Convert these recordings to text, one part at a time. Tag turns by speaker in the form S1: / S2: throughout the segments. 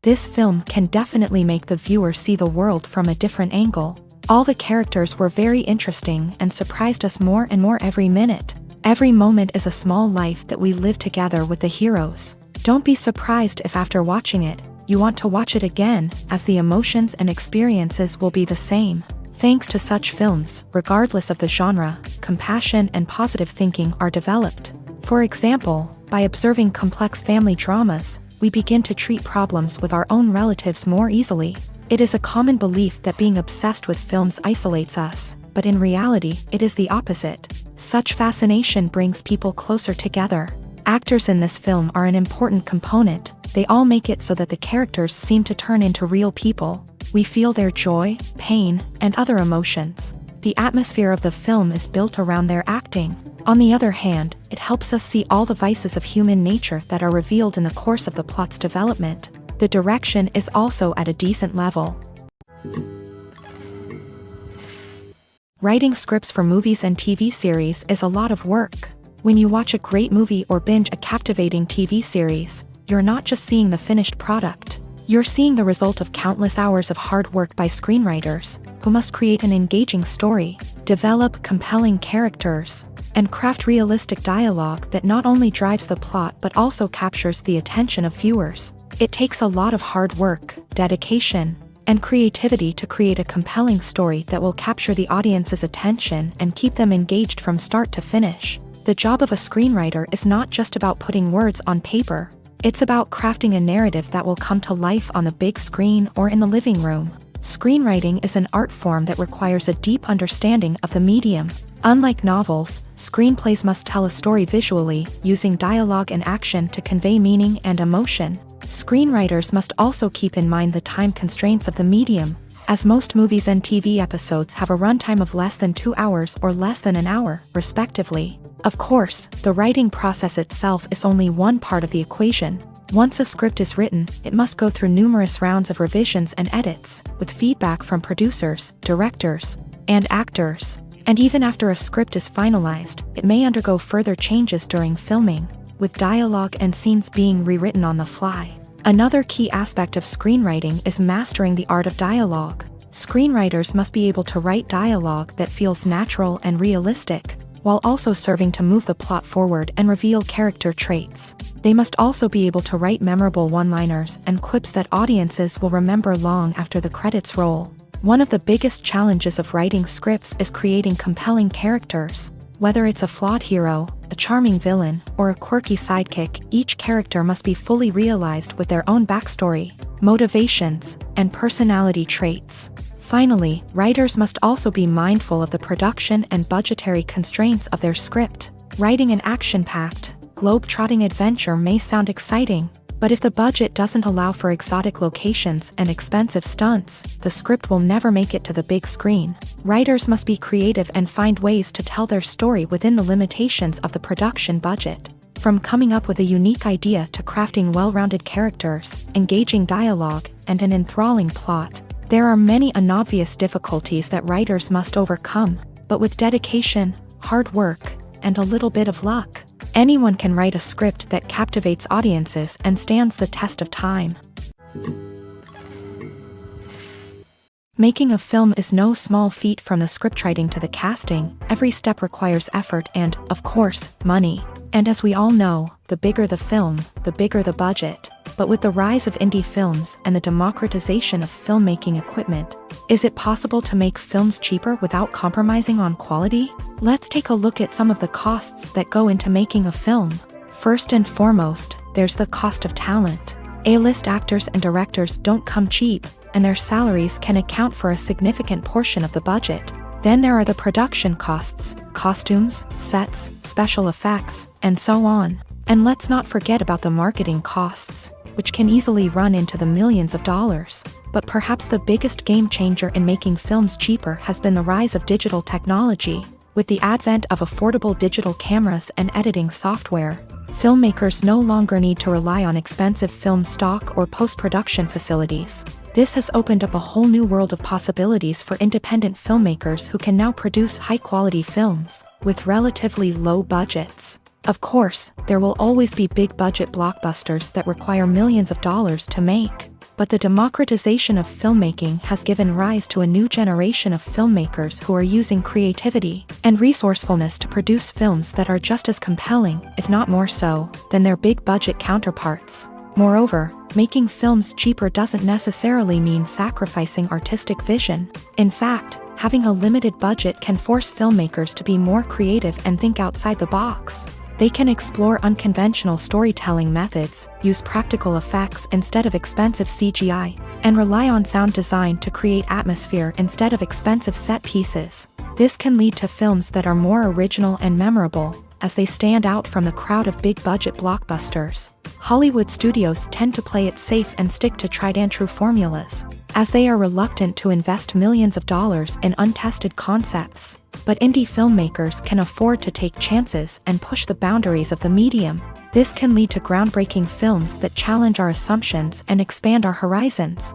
S1: This film can definitely make the viewer see the world from a different angle. All the characters were very interesting and surprised us more and more every minute. Every moment is a small life that we live together with the heroes. Don't be surprised if after watching it, you want to watch it again, as the emotions and experiences will be the same. Thanks to such films, regardless of the genre, compassion and positive thinking are developed. For example, by observing complex family dramas, we begin to treat problems with our own relatives more easily. It is a common belief that being obsessed with films isolates us, but in reality, it is the opposite. Such fascination brings people closer together. Actors in this film are an important component. They all make it so that the characters seem to turn into real people. We feel their joy, pain, and other emotions. The atmosphere of the film is built around their acting. On the other hand, it helps us see all the vices of human nature that are revealed in the course of the plot's development. The direction is also at a decent level. Writing scripts for movies and TV series is a lot of work. When you watch a great movie or binge a captivating TV series, you're not just seeing the finished product. You're seeing the result of countless hours of hard work by screenwriters, who must create an engaging story, develop compelling characters, and craft realistic dialogue that not only drives the plot but also captures the attention of viewers. It takes a lot of hard work, dedication, and creativity to create a compelling story that will capture the audience's attention and keep them engaged from start to finish. The job of a screenwriter is not just about putting words on paper. It's about crafting a narrative that will come to life on the big screen or in the living room. Screenwriting is an art form that requires a deep understanding of the medium. Unlike novels, screenplays must tell a story visually, using dialogue and action to convey meaning and emotion. Screenwriters must also keep in mind the time constraints of the medium, as most movies and TV episodes have a runtime of less than 2 hours or less than an hour, respectively. Of course, the writing process itself is only one part of the equation. Once a script is written, it must go through numerous rounds of revisions and edits, with feedback from producers, directors, and actors. And even after a script is finalized, it may undergo further changes during filming, with dialogue and scenes being rewritten on the fly. Another key aspect of screenwriting is mastering the art of dialogue. Screenwriters must be able to write dialogue that feels natural and realistic, while also serving to move the plot forward and reveal character traits. They must also be able to write memorable one-liners and quips that audiences will remember long after the credits roll. One of the biggest challenges of writing scripts is creating compelling characters. Whether it's a flawed hero, a charming villain, or a quirky sidekick, each character must be fully realized with their own backstory, motivations, and personality traits. Finally, writers must also be mindful of the production and budgetary constraints of their script. Writing an action-packed, globe-trotting adventure may sound exciting, but if the budget doesn't allow for exotic locations and expensive stunts, the script will never make it to the big screen. Writers must be creative and find ways to tell their story within the limitations of the production budget. From coming up with a unique idea to crafting well-rounded characters, engaging dialogue, and an enthralling plot, there are many unobvious difficulties that writers must overcome, but with dedication, hard work, and a little bit of luck, anyone can write a script that captivates audiences and stands the test of time. Making a film is no small feat. From the scriptwriting to the casting, every step requires effort and, of course, money. And as we all know, the bigger the film, the bigger the budget. But with the rise of indie films and the democratization of filmmaking equipment, is it possible to make films cheaper without compromising on quality? Let's take a look at some of the costs that go into making a film. First and foremost, there's the cost of talent. A-list actors and directors don't come cheap, and their salaries can account for a significant portion of the budget. Then there are the production costs, costumes, sets, special effects, and so on. And let's not forget about the marketing costs, which can easily run into the millions of dollars. But perhaps the biggest game changer in making films cheaper has been the rise of digital technology. With the advent of affordable digital cameras and editing software, filmmakers no longer need to rely on expensive film stock or post-production facilities. This has opened up a whole new world of possibilities for independent filmmakers who can now produce high-quality films with relatively low budgets. Of course, there will always be big-budget blockbusters that require millions of dollars to make. but the democratization of filmmaking has given rise to a new generation of filmmakers who are using creativity and resourcefulness to produce films that are just as compelling, if not more so, than their big-budget counterparts. Moreover, making films cheaper doesn't necessarily mean sacrificing artistic vision. In fact, having a limited budget can force filmmakers to be more creative and think outside the box. They can explore unconventional storytelling methods, use practical effects instead of expensive CGI, and rely on sound design to create atmosphere instead of expensive set pieces. This can lead to films that are more original and memorable, as they stand out from the crowd of big-budget blockbusters. Hollywood studios tend to play it safe and stick to tried-and-true formulas, as they are reluctant to invest millions of dollars in untested concepts. But indie filmmakers can afford to take chances and push the boundaries of the medium. This can lead to groundbreaking films that challenge our assumptions and expand our horizons.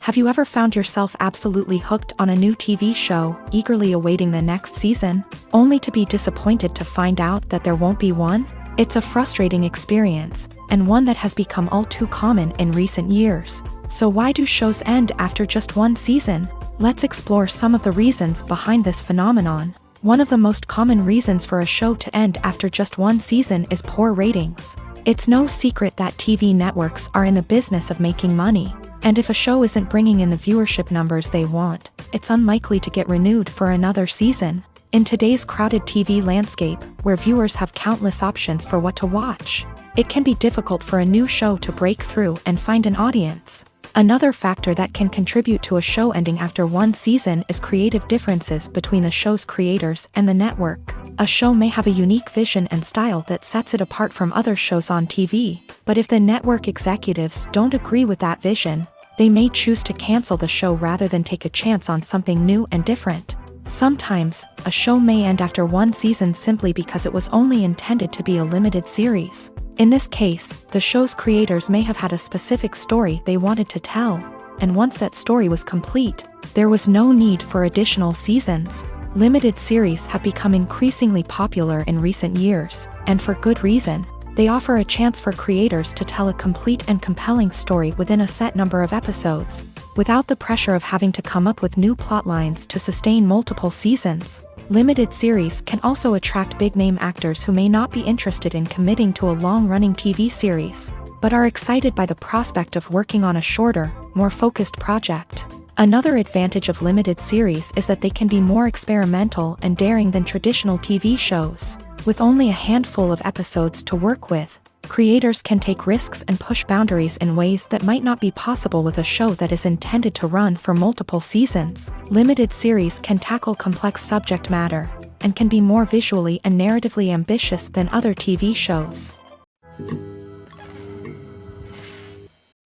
S1: Have you ever found yourself absolutely hooked on a new TV show, eagerly awaiting the next season, only to be disappointed to find out that there won't be one? It's a frustrating experience, and one that has become all too common in recent years. So why do shows end after just one season? Let's explore some of the reasons behind this phenomenon. One of the most common reasons for a show to end after just one season is poor ratings. It's no secret that TV networks are in the business of making money, and if a show isn't bringing in the viewership numbers they want, it's unlikely to get renewed for another season. In today's crowded TV landscape, where viewers have countless options for what to watch, it can be difficult for a new show to break through and find an audience. Another factor that can contribute to a show ending after one season is creative differences between the show's creators and the network. A show may have a unique vision and style that sets it apart from other shows on TV, but if the network executives don't agree with that vision, they may choose to cancel the show rather than take a chance on something new and different. Sometimes, a show may end after one season simply because it was only intended to be a limited series. In this case, the show's creators may have had a specific story they wanted to tell, and once that story was complete, there was no need for additional seasons. Limited series have become increasingly popular in recent years, and for good reason. They offer a chance for creators to tell a complete and compelling story within a set number of episodes, without the pressure of having to come up with new plotlines to sustain multiple seasons. Limited series can also attract big-name actors who may not be interested in committing to a long-running TV series, but are excited by the prospect of working on a shorter, more focused project. Another advantage of limited series is that they can be more experimental and daring than traditional TV shows. With only a handful of episodes to work with, creators can take risks and push boundaries in ways that might not be possible with a show that is intended to run for multiple seasons. Limited series can tackle complex subject matter, and can be more visually and narratively ambitious than other TV shows.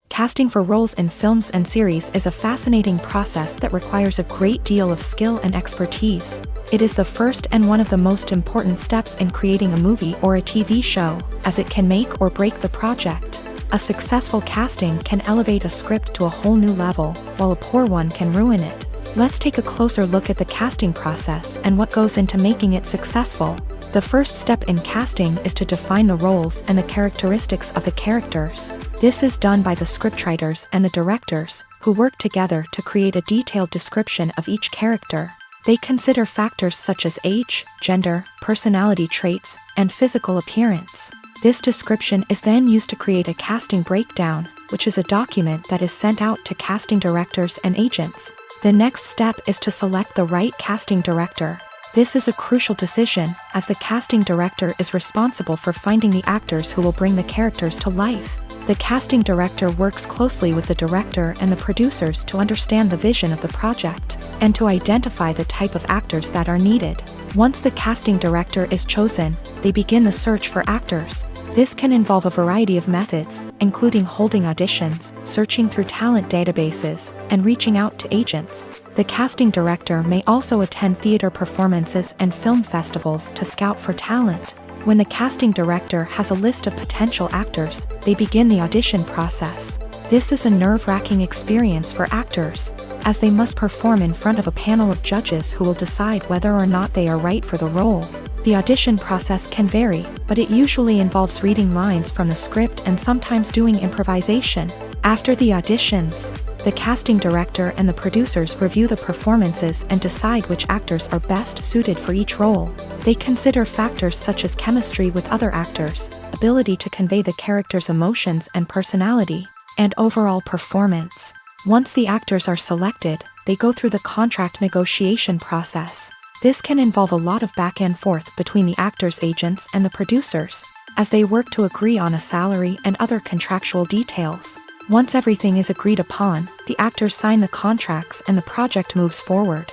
S1: Casting for roles in films and series is a fascinating process that requires a great deal of skill and expertise. It is the first and one of the most important steps in creating a movie or a TV show, as it can make or break the project. A successful casting can elevate a script to a whole new level, while a poor one can ruin it. Let's take a closer look at the casting process and what goes into making it successful. The first step in casting is to define the roles and the characteristics of the characters. This is done by the scriptwriters and the directors, who work together to create a detailed description of each character. They consider factors such as age, gender, personality traits, and physical appearance. This description is then used to create a casting breakdown, which is a document that is sent out to casting directors and agents. The next step is to select the right casting director. This is a crucial decision, as the casting director is responsible for finding the actors who will bring the characters to life. The casting director works closely with the director and the producers to understand the vision of the project, and to identify the type of actors that are needed. Once the casting director is chosen, they begin the search for actors. This can involve a variety of methods, including holding auditions, searching through talent databases, and reaching out to agents. The casting director may also attend theater performances and film festivals to scout for talent. When the casting director has a list of potential actors, they begin the audition process. This is a nerve-wracking experience for actors, as they must perform in front of a panel of judges who will decide whether or not they are right for the role. The audition process can vary, but it usually involves reading lines from the script and sometimes doing improvisation. After the auditions, the casting director and the producers review the performances and decide which actors are best suited for each role. They consider factors such as chemistry with other actors, ability to convey the character's emotions and personality, and overall performance. Once the actors are selected, they go through the contract negotiation process. This can involve a lot of back and forth between the actors' agents and the producers, as they work to agree on a salary and other contractual details. Once everything is agreed upon, the actors sign the contracts and the project moves forward.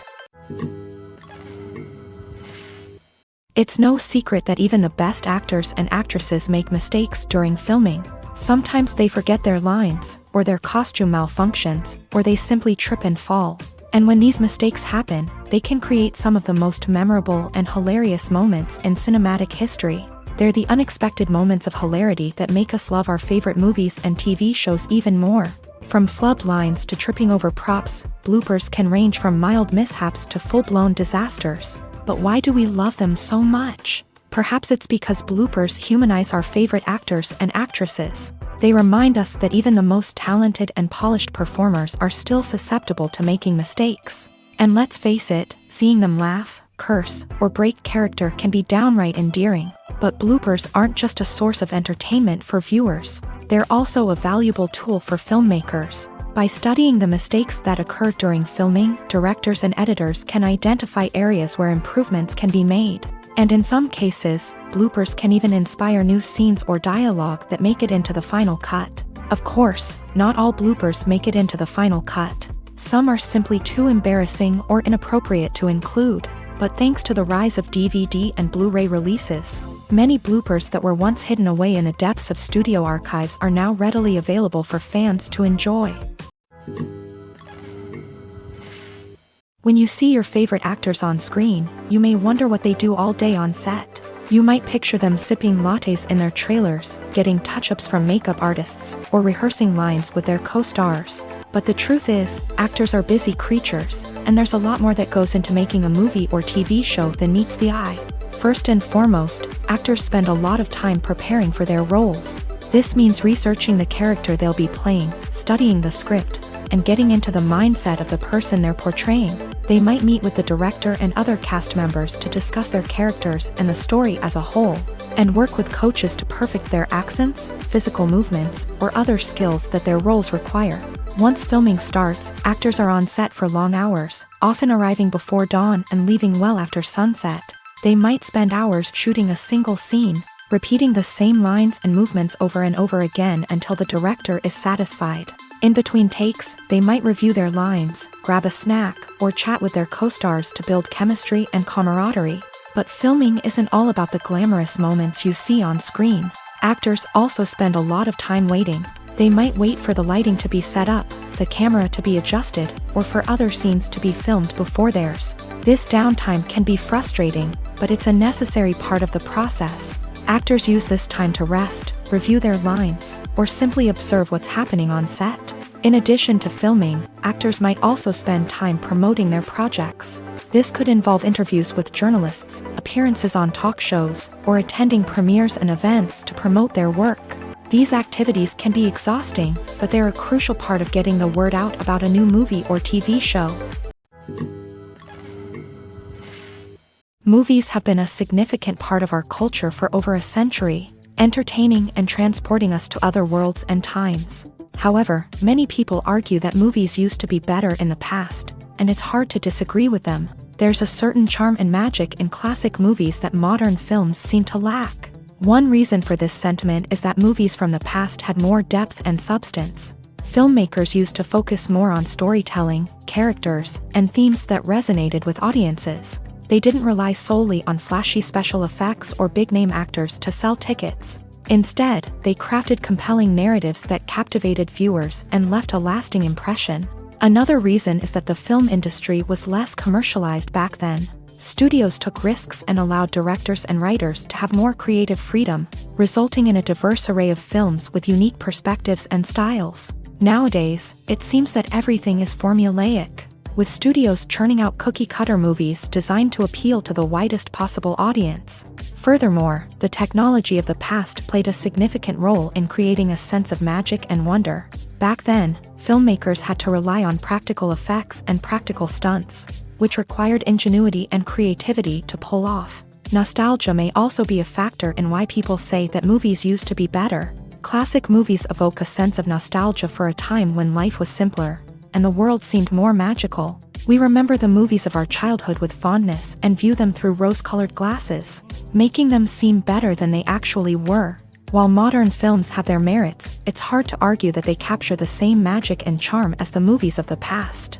S1: It's no secret that even the best actors and actresses make mistakes during filming. Sometimes they forget their lines, or their costume malfunctions, or they simply trip and fall. And when these mistakes happen, they can create some of the most memorable and hilarious moments in cinematic history. They're the unexpected moments of hilarity that make us love our favorite movies and TV shows even more. From flubbed lines to tripping over props, bloopers can range from mild mishaps to full-blown disasters. But why do we love them so much? Perhaps it's because bloopers humanize our favorite actors and actresses. They remind us that even the most talented and polished performers are still susceptible to making mistakes. And let's face it, seeing them laugh, curse, or break character can be downright endearing. But bloopers aren't just a source of entertainment for viewers. They're also a valuable tool for filmmakers. By studying the mistakes that occur during filming, directors and editors can identify areas where improvements can be made. And in some cases, bloopers can even inspire new scenes or dialogue that make it into the final cut. Of course, not all bloopers make it into the final cut. Some are simply too embarrassing or inappropriate to include. But thanks to the rise of DVD and Blu-ray releases, many bloopers that were once hidden away in the depths of studio archives are now readily available for fans to enjoy. When you see your favorite actors on screen, you may wonder what they do all day on set. You might picture them sipping lattes in their trailers, getting touch-ups from makeup artists, or rehearsing lines with their co-stars. But the truth is, actors are busy creatures, and there's a lot more that goes into making a movie or TV show than meets the eye. First and foremost, actors spend a lot of time preparing for their roles. This means researching the character they'll be playing, studying the script, and getting into the mindset of the person they're portraying. They might meet with the director and other cast members to discuss their characters and the story as a whole, and work with coaches to perfect their accents, physical movements, or other skills that their roles require. Once filming starts, actors are on set for long hours, often arriving before dawn and leaving well after sunset. They might spend hours shooting a single scene, repeating the same lines and movements over and over again until the director is satisfied. In between takes, they might review their lines, grab a snack, or chat with their co-stars to build chemistry and camaraderie. But filming isn't all about the glamorous moments you see on screen. Actors also spend a lot of time waiting. They might wait for the lighting to be set up, the camera to be adjusted, or for other scenes to be filmed before theirs. This downtime can be frustrating, but it's a necessary part of the process. Actors use this time to rest, review their lines, or simply observe what's happening on set. In addition to filming, actors might also spend time promoting their projects. This could involve interviews with journalists, appearances on talk shows, or attending premieres and events to promote their work. These activities can be exhausting, but they're a crucial part of getting the word out about a new movie or TV show. Movies have been a significant part of our culture for over a century, entertaining and transporting us to other worlds and times. However, many people argue that movies used to be better in the past, and it's hard to disagree with them. There's a certain charm and magic in classic movies that modern films seem to lack. One reason for this sentiment is that movies from the past had more depth and substance. Filmmakers used to focus more on storytelling, characters, and themes that resonated with audiences. They didn't rely solely on flashy special effects or big-name actors to sell tickets. Instead, they crafted compelling narratives that captivated viewers and left a lasting impression. Another reason is that the film industry was less commercialized back then. Studios took risks and allowed directors and writers to have more creative freedom, resulting in a diverse array of films with unique perspectives and styles. Nowadays, it seems that everything is formulaic. with studios churning out cookie-cutter movies designed to appeal to the widest possible audience. Furthermore, the technology of the past played a significant role in creating a sense of magic and wonder. Back then, filmmakers had to rely on practical effects and practical stunts, which required ingenuity and creativity to pull off. Nostalgia may also be a factor in why people say that movies used to be better. Classic movies evoke a sense of nostalgia for a time when life was simpler, and the world seemed more magical. We remember the movies of our childhood with fondness and view them through rose-colored glasses, making them seem better than they actually were. While modern films have their merits, it's hard to argue that they capture the same magic and charm as the movies of the past.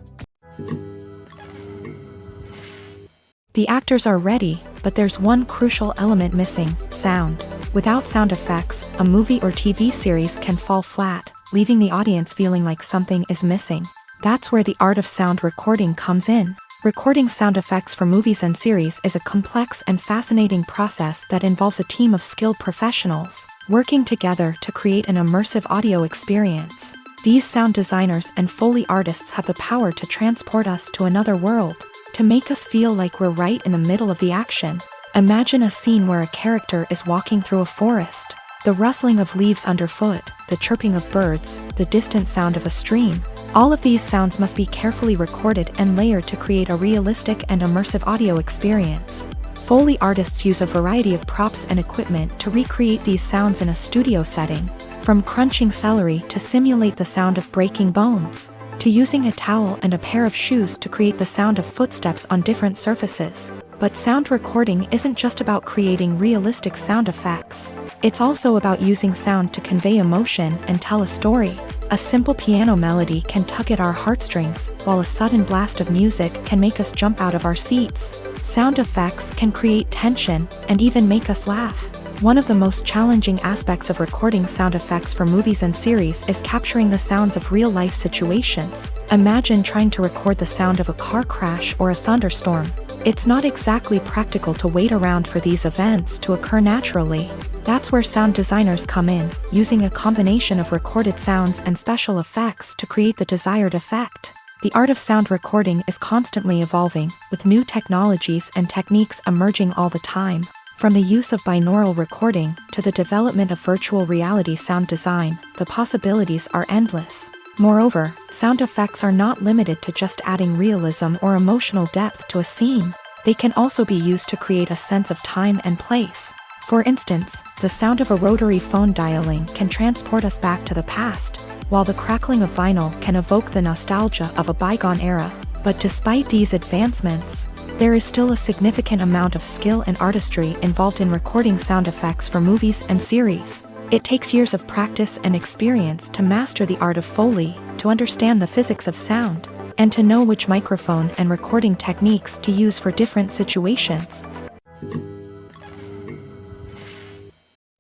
S1: The actors are ready, but there's one crucial element missing: sound. Without sound effects, a movie or TV series can fall flat, leaving the audience feeling like something is missing. That's where the art of sound recording comes in. Recording sound effects for movies and series is a complex and fascinating process that involves a team of skilled professionals working together to create an immersive audio experience. These sound designers and Foley artists have the power to transport us to another world, to make us feel like we're right in the middle of the action. Imagine a scene where a character is walking through a forest. The rustling of leaves underfoot, the chirping of birds, the distant sound of a stream. All of these sounds must be carefully recorded and layered to create a realistic and immersive audio experience. Foley artists use a variety of props and equipment to recreate these sounds in a studio setting, from crunching celery to simulate the sound of breaking bones, to using a towel and a pair of shoes to create the sound of footsteps on different surfaces. But sound recording isn't just about creating realistic sound effects. It's also about using sound to convey emotion and tell a story. A simple piano melody can tug at our heartstrings, while a sudden blast of music can make us jump out of our seats. Sound effects can create tension and even make us laugh. One of the most challenging aspects of recording sound effects for movies and series is capturing the sounds of real-life situations. Imagine trying to record the sound of a car crash or a thunderstorm. It's not exactly practical to wait around for these events to occur naturally. That's where sound designers come in, using a combination of recorded sounds and special effects to create the desired effect. The art of sound recording is constantly evolving, with new technologies and techniques emerging all the time. From the use of binaural recording to the development of virtual reality sound design, the possibilities are endless. Moreover, sound effects are not limited to just adding realism or emotional depth to a scene. They can also be used to create a sense of time and place. For instance, the sound of a rotary phone dialing can transport us back to the past, while the crackling of vinyl can evoke the nostalgia of a bygone era. But despite these advancements, there is still a significant amount of skill and artistry involved in recording sound effects for movies and series. It takes years of practice and experience to master the art of Foley, to understand the physics of sound, and to know which microphone and recording techniques to use for different situations.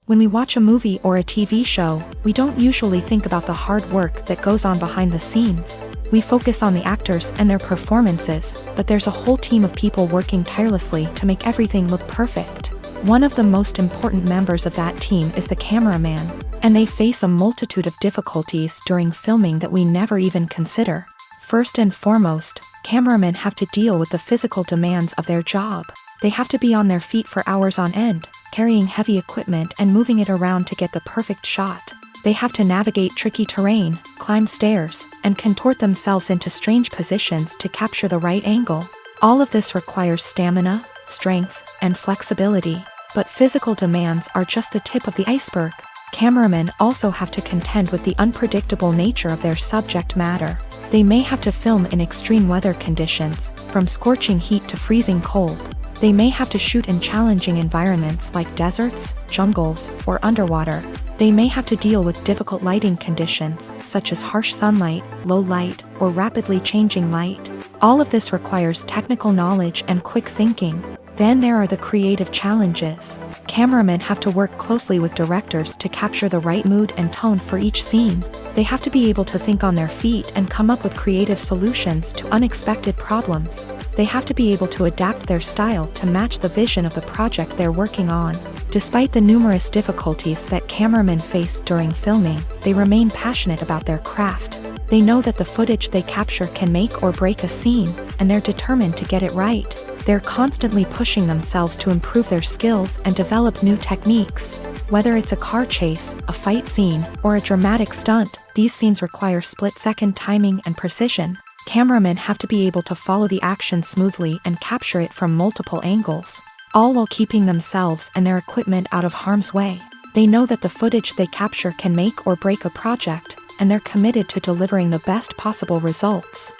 S1: When we watch a movie or a TV show, we don't usually think about the hard work that goes on behind the scenes. We focus on the actors and their performances, but there's a whole team of people working tirelessly to make everything look perfect. One of the most important members of that team is the cameraman, and they face a multitude of difficulties during filming that we never even consider. First and foremost, cameramen have to deal with the physical demands of their job. They have to be on their feet for hours on end, carrying heavy equipment and moving it around to get the perfect shot. They have to navigate tricky terrain, climb stairs, and contort themselves into strange positions to capture the right angle. All of this requires stamina, strength, and flexibility. But physical demands are just the tip of the iceberg. Cameramen also have to contend with the unpredictable nature of their subject matter. They may have to film in extreme weather conditions, from scorching heat to freezing cold. They may have to shoot in challenging environments like deserts, jungles, or underwater. They may have to deal with difficult lighting conditions, such as harsh sunlight, low light, or rapidly changing light. All of this requires technical knowledge and quick thinking. Then there are the creative challenges. Cameramen have to work closely with directors to capture the right mood and tone for each scene. They have to be able to think on their feet and come up with creative solutions to unexpected problems. They have to be able to adapt their style to match the vision of the project they're working on. Despite the numerous difficulties that cameramen face during filming, they remain passionate about their craft. They know that the footage they capture can make or break a scene, and they're determined to get it right. They're constantly pushing themselves to improve their skills and develop new techniques. Whether it's a car chase, a fight scene, or a dramatic stunt, these scenes require split-second timing and precision. Cameramen have to be able to follow the action smoothly and capture it from multiple angles, all while keeping themselves and their equipment out of harm's way. They know that the footage they capture can make or break a project, and they're committed to delivering the best possible results.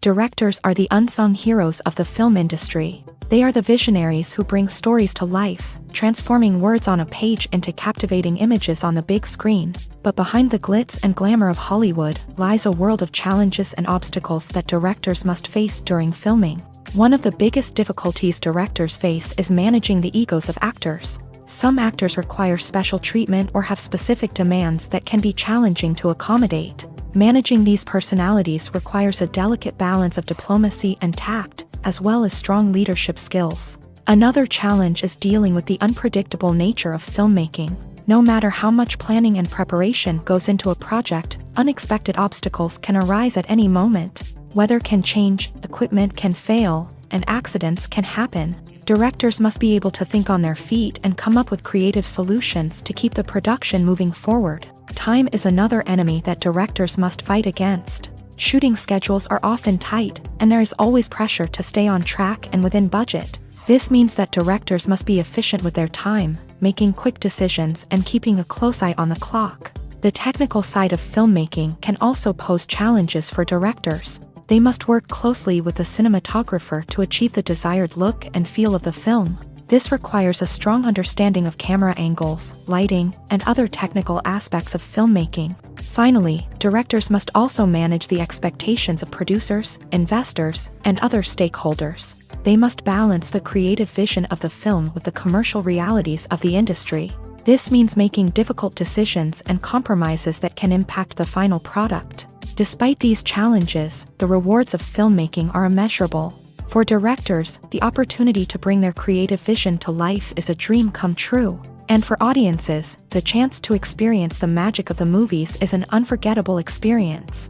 S1: Directors are the unsung heroes of the film industry. They are the visionaries who bring stories to life, transforming words on a page into captivating images on the big screen. But behind the glitz and glamour of Hollywood lies a world of challenges and obstacles that directors must face during filming. One of the biggest difficulties directors face is managing the egos of actors. Some actors require special treatment or have specific demands that can be challenging to accommodate. Managing these personalities requires a delicate balance of diplomacy and tact, as well as strong leadership skills. Another challenge is dealing with the unpredictable nature of filmmaking. No matter how much planning and preparation goes into a project, unexpected obstacles can arise at any moment. Weather can change, equipment can fail, and accidents can happen. Directors must be able to think on their feet and come up with creative solutions to keep the production moving forward. Time is another enemy that directors must fight against. Shooting schedules are often tight, and there is always pressure to stay on track and within budget. This means that directors must be efficient with their time, making quick decisions and keeping a close eye on the clock. The technical side of filmmaking can also pose challenges for directors. They must work closely with the cinematographer to achieve the desired look and feel of the film. This requires a strong understanding of camera angles, lighting, and other technical aspects of filmmaking. Finally, directors must also manage the expectations of producers, investors, and other stakeholders. They must balance the creative vision of the film with the commercial realities of the industry. This means making difficult decisions and compromises that can impact the final product. Despite these challenges, the rewards of filmmaking are immeasurable. For directors, the opportunity to bring their creative vision to life is a dream come true. And for audiences, the chance to experience the magic of the movies is an unforgettable experience.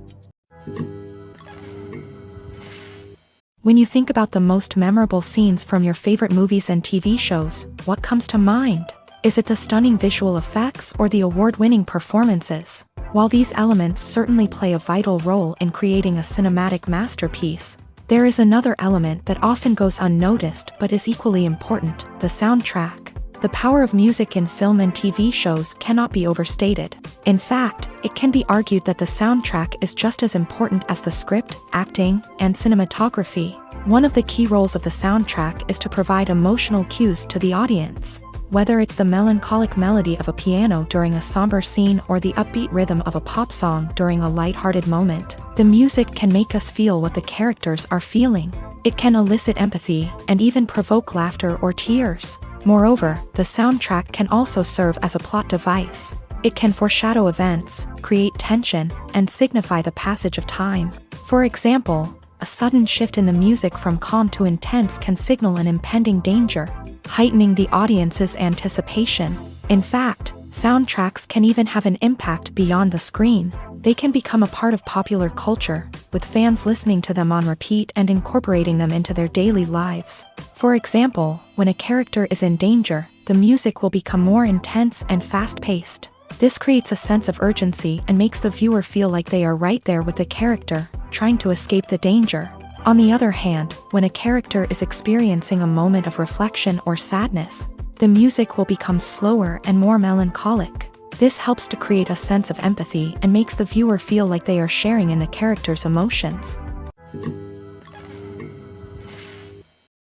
S1: When you think about the most memorable scenes from your favorite movies and TV shows, what comes to mind? Is it the stunning visual effects or the award-winning performances? While these elements certainly play a vital role in creating a cinematic masterpiece, there is another element that often goes unnoticed but is equally important: the soundtrack. The power of music in film and TV shows cannot be overstated. In fact, it can be argued that the soundtrack is just as important as the script, acting, and cinematography. One of the key roles of the soundtrack is to provide emotional cues to the audience. Whether it's the melancholic melody of a piano during a somber scene or the upbeat rhythm of a pop song during a lighthearted moment, the music can make us feel what the characters are feeling. It can elicit empathy and even provoke laughter or tears. Moreover, the soundtrack can also serve as a plot device. It can foreshadow events, create tension, and signify the passage of time. For example, a sudden shift in the music from calm to intense can signal an impending danger, heightening the audience's anticipation. In fact, soundtracks can even have an impact beyond the screen. They can become a part of popular culture, with fans listening to them on repeat and incorporating them into their daily lives. For example, when a character is in danger, the music will become more intense and fast-paced. This creates a sense of urgency and makes the viewer feel like they are right there with the character, trying to escape the danger. On the other hand, when a character is experiencing a moment of reflection or sadness, the music will become slower and more melancholic. This helps to create a sense of empathy and makes the viewer feel like they are sharing in the character's emotions.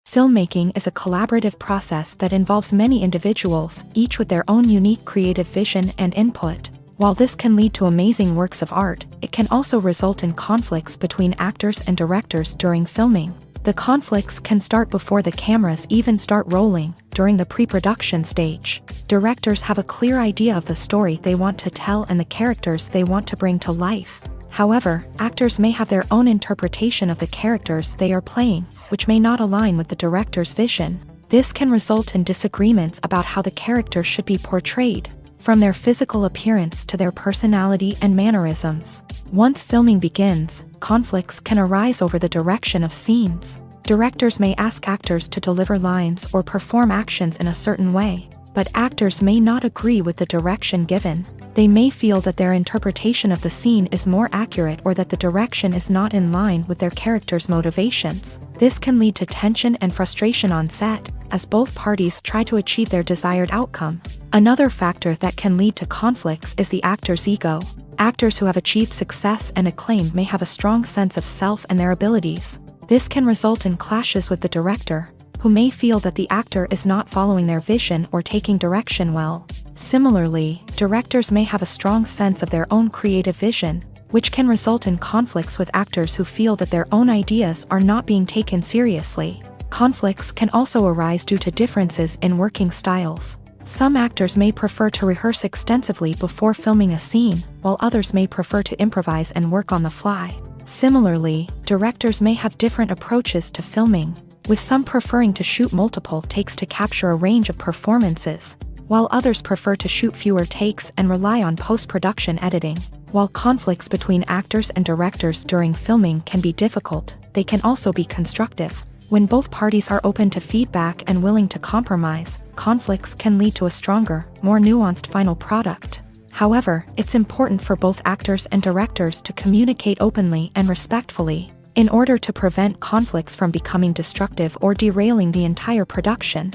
S1: Filmmaking is a collaborative process that involves many individuals, each with their own unique creative vision and input. While this can lead to amazing works of art, it can also result in conflicts between actors and directors during filming. The conflicts can start before the cameras even start rolling, during the pre-production stage. Directors have a clear idea of the story they want to tell and the characters they want to bring to life. However, actors may have their own interpretation of the characters they are playing, which may not align with the director's vision. This can result in disagreements about how the character should be portrayed. from their physical appearance to their personality and mannerisms. Once filming begins, conflicts can arise over the direction of scenes. Directors may ask actors to deliver lines or perform actions in a certain way, but actors may not agree with the direction given. They may feel that their interpretation of the scene is more accurate or that the direction is not in line with their character's motivations. This can lead to tension and frustration on set, as both parties try to achieve their desired outcome. Another factor that can lead to conflicts is the actor's ego. Actors who have achieved success and acclaim may have a strong sense of self and their abilities. This can result in clashes with the director, who may feel that the actor is not following their vision or taking direction well. Similarly, directors may have a strong sense of their own creative vision, which can result in conflicts with actors who feel that their own ideas are not being taken seriously. Conflicts can also arise due to differences in working styles. Some actors may prefer to rehearse extensively before filming a scene, while others may prefer to improvise and work on the fly. Similarly, directors may have different approaches to filming, with some preferring to shoot multiple takes to capture a range of performances, while others prefer to shoot fewer takes and rely on post-production editing. While conflicts between actors and directors during filming can be difficult, they can also be constructive. When both parties are open to feedback and willing to compromise, conflicts can lead to a stronger, more nuanced final product. However, it's important for both actors and directors to communicate openly and respectfully, in order to prevent conflicts from becoming destructive or derailing the entire production.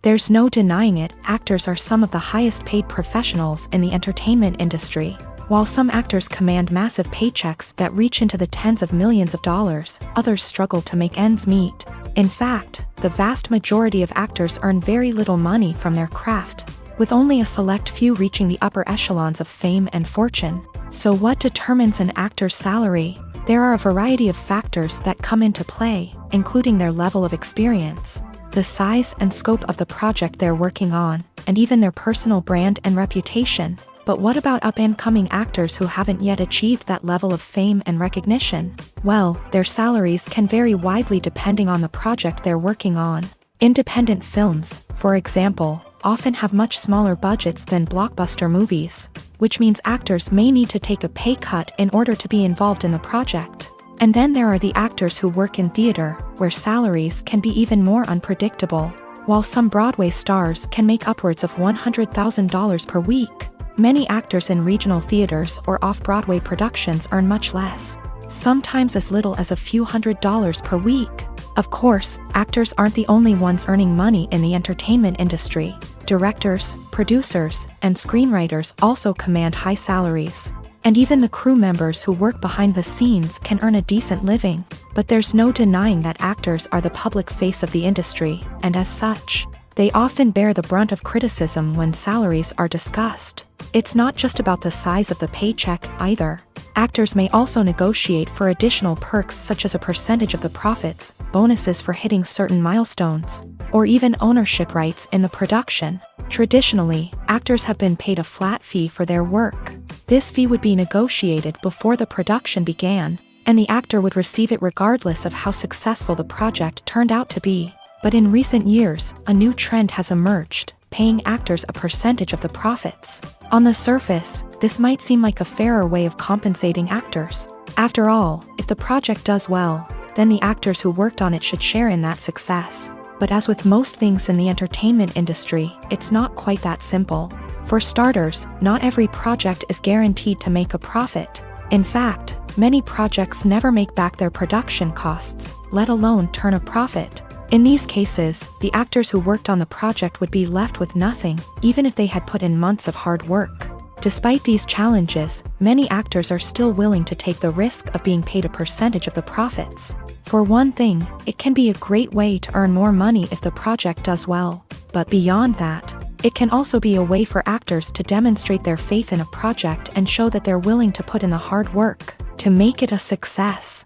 S1: There's no denying it, actors are some of the highest paid professionals in the entertainment industry. While some actors command massive paychecks that reach into the tens of millions of dollars, others struggle to make ends meet. In fact, the vast majority of actors earn very little money from their craft, with only a select few reaching the upper echelons of fame and fortune. So what determines an actor's salary? There are a variety of factors that come into play, including their level of experience, the size and scope of the project they're working on, and even their personal brand and reputation. But what about up-and-coming actors who haven't yet achieved that level of fame and recognition? Well, their salaries can vary widely depending on the project they're working on. Independent films, for example, often have much smaller budgets than blockbuster movies, which means actors may need to take a pay cut in order to be involved in the project. And then there are the actors who work in theater, where salaries can be even more unpredictable. While some Broadway stars can make upwards of $100,000 per week, many actors in regional theaters or off-Broadway productions earn much less, sometimes as little as a few $100s per week. Of course, actors aren't the only ones earning money in the entertainment industry. Directors, producers, and screenwriters also command high salaries. And even the crew members who work behind the scenes can earn a decent living. But there's no denying that actors are the public face of the industry, and as such, they often bear the brunt of criticism when salaries are discussed. It's not just about the size of the paycheck, either. Actors may also negotiate for additional perks such as a percentage of the profits, bonuses for hitting certain milestones, or even ownership rights in the production. Traditionally, actors have been paid a flat fee for their work. This fee would be negotiated before the production began, and the actor would receive it regardless of how successful the project turned out to be. But in recent years, a new trend has emerged, paying actors a percentage of the profits. On the surface, this might seem like a fairer way of compensating actors. After all, if the project does well, then the actors who worked on it should share in that success. But as with most things in the entertainment industry, it's not quite that simple. For starters, not every project is guaranteed to make a profit. In fact, many projects never make back their production costs, let alone turn a profit. In these cases, the actors who worked on the project would be left with nothing, even if they had put in months of hard work. Despite these challenges, many actors are still willing to take the risk of being paid a percentage of the profits. For one thing, it can be a great way to earn more money if the project does well. But beyond that, it can also be a way for actors to demonstrate their faith in a project and show that they're willing to put in the hard work to make it a success.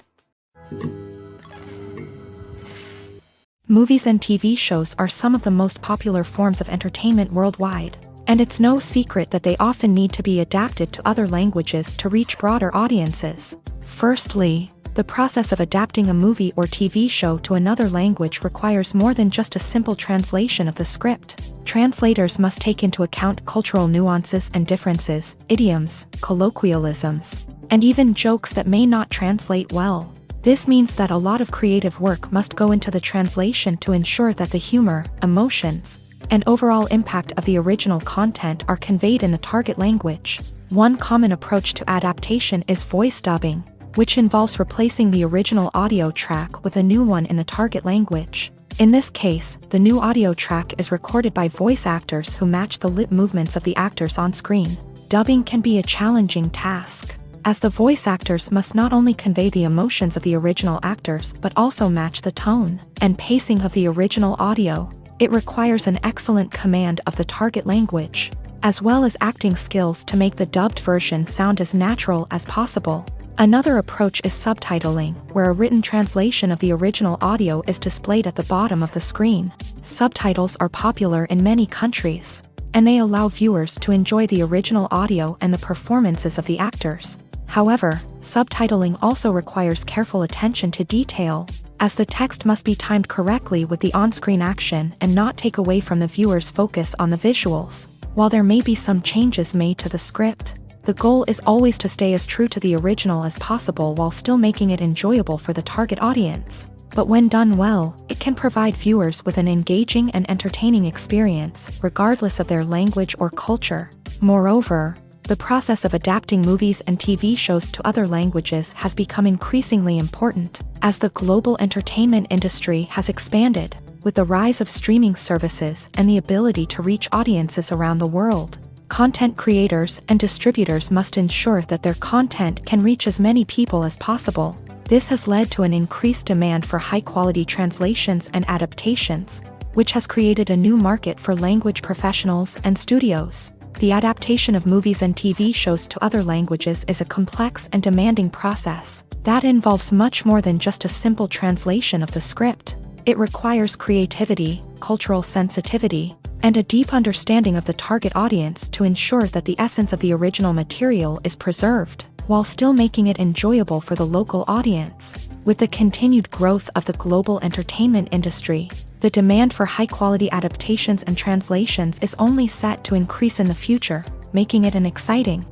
S1: Movies and TV shows are some of the most popular forms of entertainment worldwide, and it's no secret that they often need to be adapted to other languages to reach broader audiences. Firstly, The process of adapting a movie or TV show to another language requires more than just a simple translation of the script. Translators must take into account cultural nuances and differences, idioms, colloquialisms, and even jokes that may not translate well. This means that a lot of creative work must go into the translation to ensure that the humor, emotions, and overall impact of the original content are conveyed in the target language. One common approach to adaptation is voice dubbing, which involves replacing the original audio track with a new one in the target language. In this case, the new audio track is recorded by voice actors who match the lip movements of the actors on screen. Dubbing can be a challenging task, as the voice actors must not only convey the emotions of the original actors but also match the tone and pacing of the original audio. It requires an excellent command of the target language, as well as acting skills to make the dubbed version sound as natural as possible. Another approach is subtitling, where a written translation of the original audio is displayed at the bottom of the screen. Subtitles are popular in many countries, and they allow viewers to enjoy the original audio and the performances of the actors. However, subtitling also requires careful attention to detail, as the text must be timed correctly with the on-screen action and not take away from the viewer's focus on the visuals. While there may be some changes made to the script, the goal is always to stay as true to the original as possible while still making it enjoyable for the target audience. But when done well, it can provide viewers with an engaging and entertaining experience, regardless of their language or culture. Moreover, the process of adapting movies and TV shows to other languages has become increasingly important, as the global entertainment industry has expanded, with the rise of streaming services and the ability to reach audiences around the world. Content creators and distributors must ensure that their content can reach as many people as possible. This has led to an increased demand for high-quality translations and adaptations, which has created a new market for language professionals and studios. The adaptation of movies and TV shows to other languages is a complex and demanding process that involves much more than just a simple translation of the script. It requires creativity, cultural sensitivity, and a deep understanding of the target audience to ensure that the essence of the original material is preserved, while still making it enjoyable for the local audience. With the continued growth of the global entertainment industry, the demand for high-quality adaptations and translations is only set to increase in the future, making it an exciting.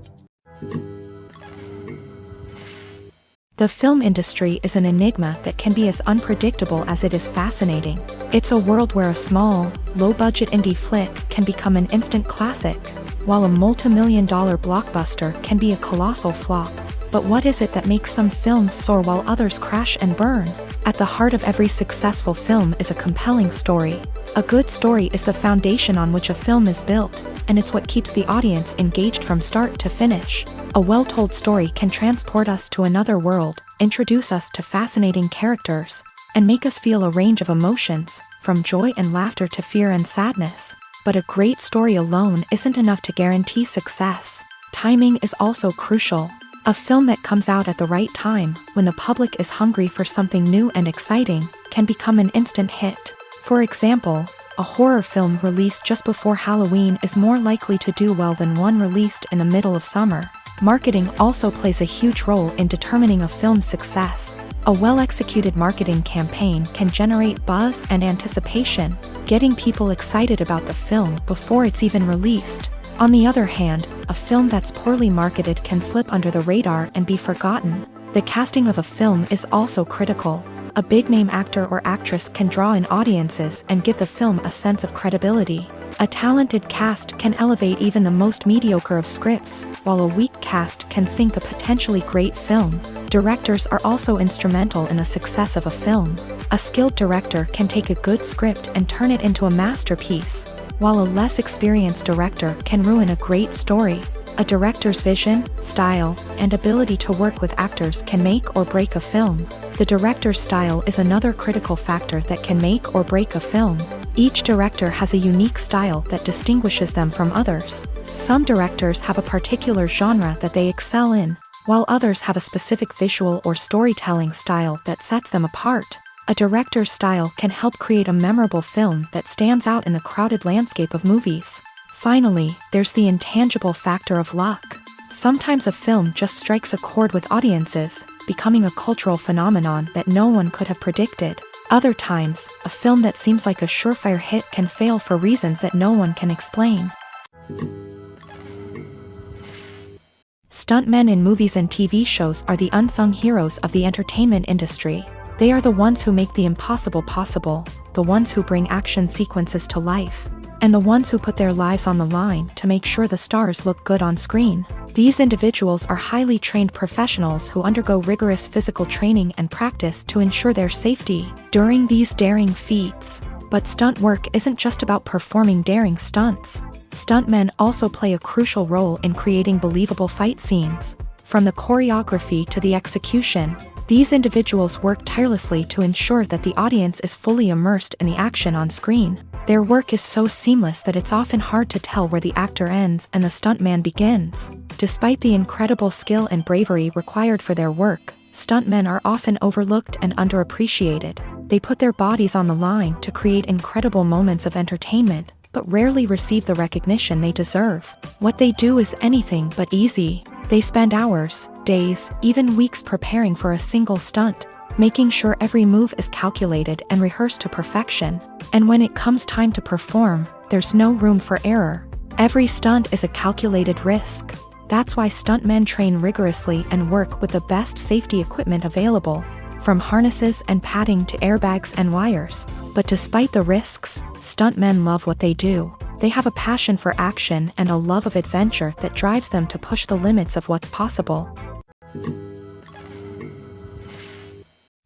S1: The film industry is an enigma that can be as unpredictable as it is fascinating. It's a world where a small, low-budget indie flick can become an instant classic, while a multi-million-dollar blockbuster can be a colossal flop. But what is it that makes some films soar while others crash and burn? At the heart of every successful film is a compelling story. A good story is the foundation on which a film is built, and it's what keeps the audience engaged from start to finish. A well-told story can transport us to another world, introduce us to fascinating characters, and make us feel a range of emotions, from joy and laughter to fear and sadness. But a great story alone isn't enough to guarantee success. Timing is also crucial. A film that comes out at the right time, when the public is hungry for something new and exciting, can become an instant hit. For example, a horror film released just before Halloween is more likely to do well than one released in the middle of summer. Marketing also plays a huge role in determining a film's success. A well-executed marketing campaign can generate buzz and anticipation, getting people excited about the film before it's even released. On the other hand, a film that's poorly marketed can slip under the radar and be forgotten. The casting of a film is also critical. A big-name actor or actress can draw in audiences and give the film a sense of credibility. A talented cast can elevate even the most mediocre of scripts, while a weak cast can sink a potentially great film. Directors are also instrumental in the success of a film. A skilled director can take a good script and turn it into a masterpiece, while a less experienced director can ruin a great story. A director's vision, style, and ability to work with actors can make or break a film. The director's style is another critical factor that can make or break a film. Each director has a unique style that distinguishes them from others. Some directors have a particular genre that they excel in, while others have a specific visual or storytelling style that sets them apart. A director's style can help create a memorable film that stands out in the crowded landscape of movies. Finally, there's the intangible factor of luck. Sometimes a film just strikes a chord with audiences, becoming a cultural phenomenon that no one could have predicted. Other times, a film that seems like a surefire hit can fail for reasons that no one can explain. Stuntmen in movies and TV shows are the unsung heroes of the entertainment industry. They are the ones who make the impossible possible, the ones who bring action sequences to life, and the ones who put their lives on the line to make sure the stars look good on screen. These individuals are highly trained professionals who undergo rigorous physical training and practice to ensure their safety during these daring feats. But stunt work isn't just about performing daring stunts. Stuntmen also play a crucial role in creating believable fight scenes. From the choreography to the execution, these individuals work tirelessly to ensure that the audience is fully immersed in the action on screen. Their work is so seamless that it's often hard to tell where the actor ends and the stuntman begins. Despite the incredible skill and bravery required for their work, stuntmen are often overlooked and underappreciated. They put their bodies on the line to create incredible moments of entertainment, but rarely receive the recognition they deserve. What they do is anything but easy. They spend hours, days, even weeks preparing for a single stunt, making sure every move is calculated and rehearsed to perfection. And when it comes time to perform, there's no room for error. Every stunt is a calculated risk. That's why stuntmen train rigorously and work with the best safety equipment available, from harnesses and padding to airbags and wires. But despite the risks, stuntmen love what they do. They have a passion for action and a love of adventure that drives them to push the limits of what's possible.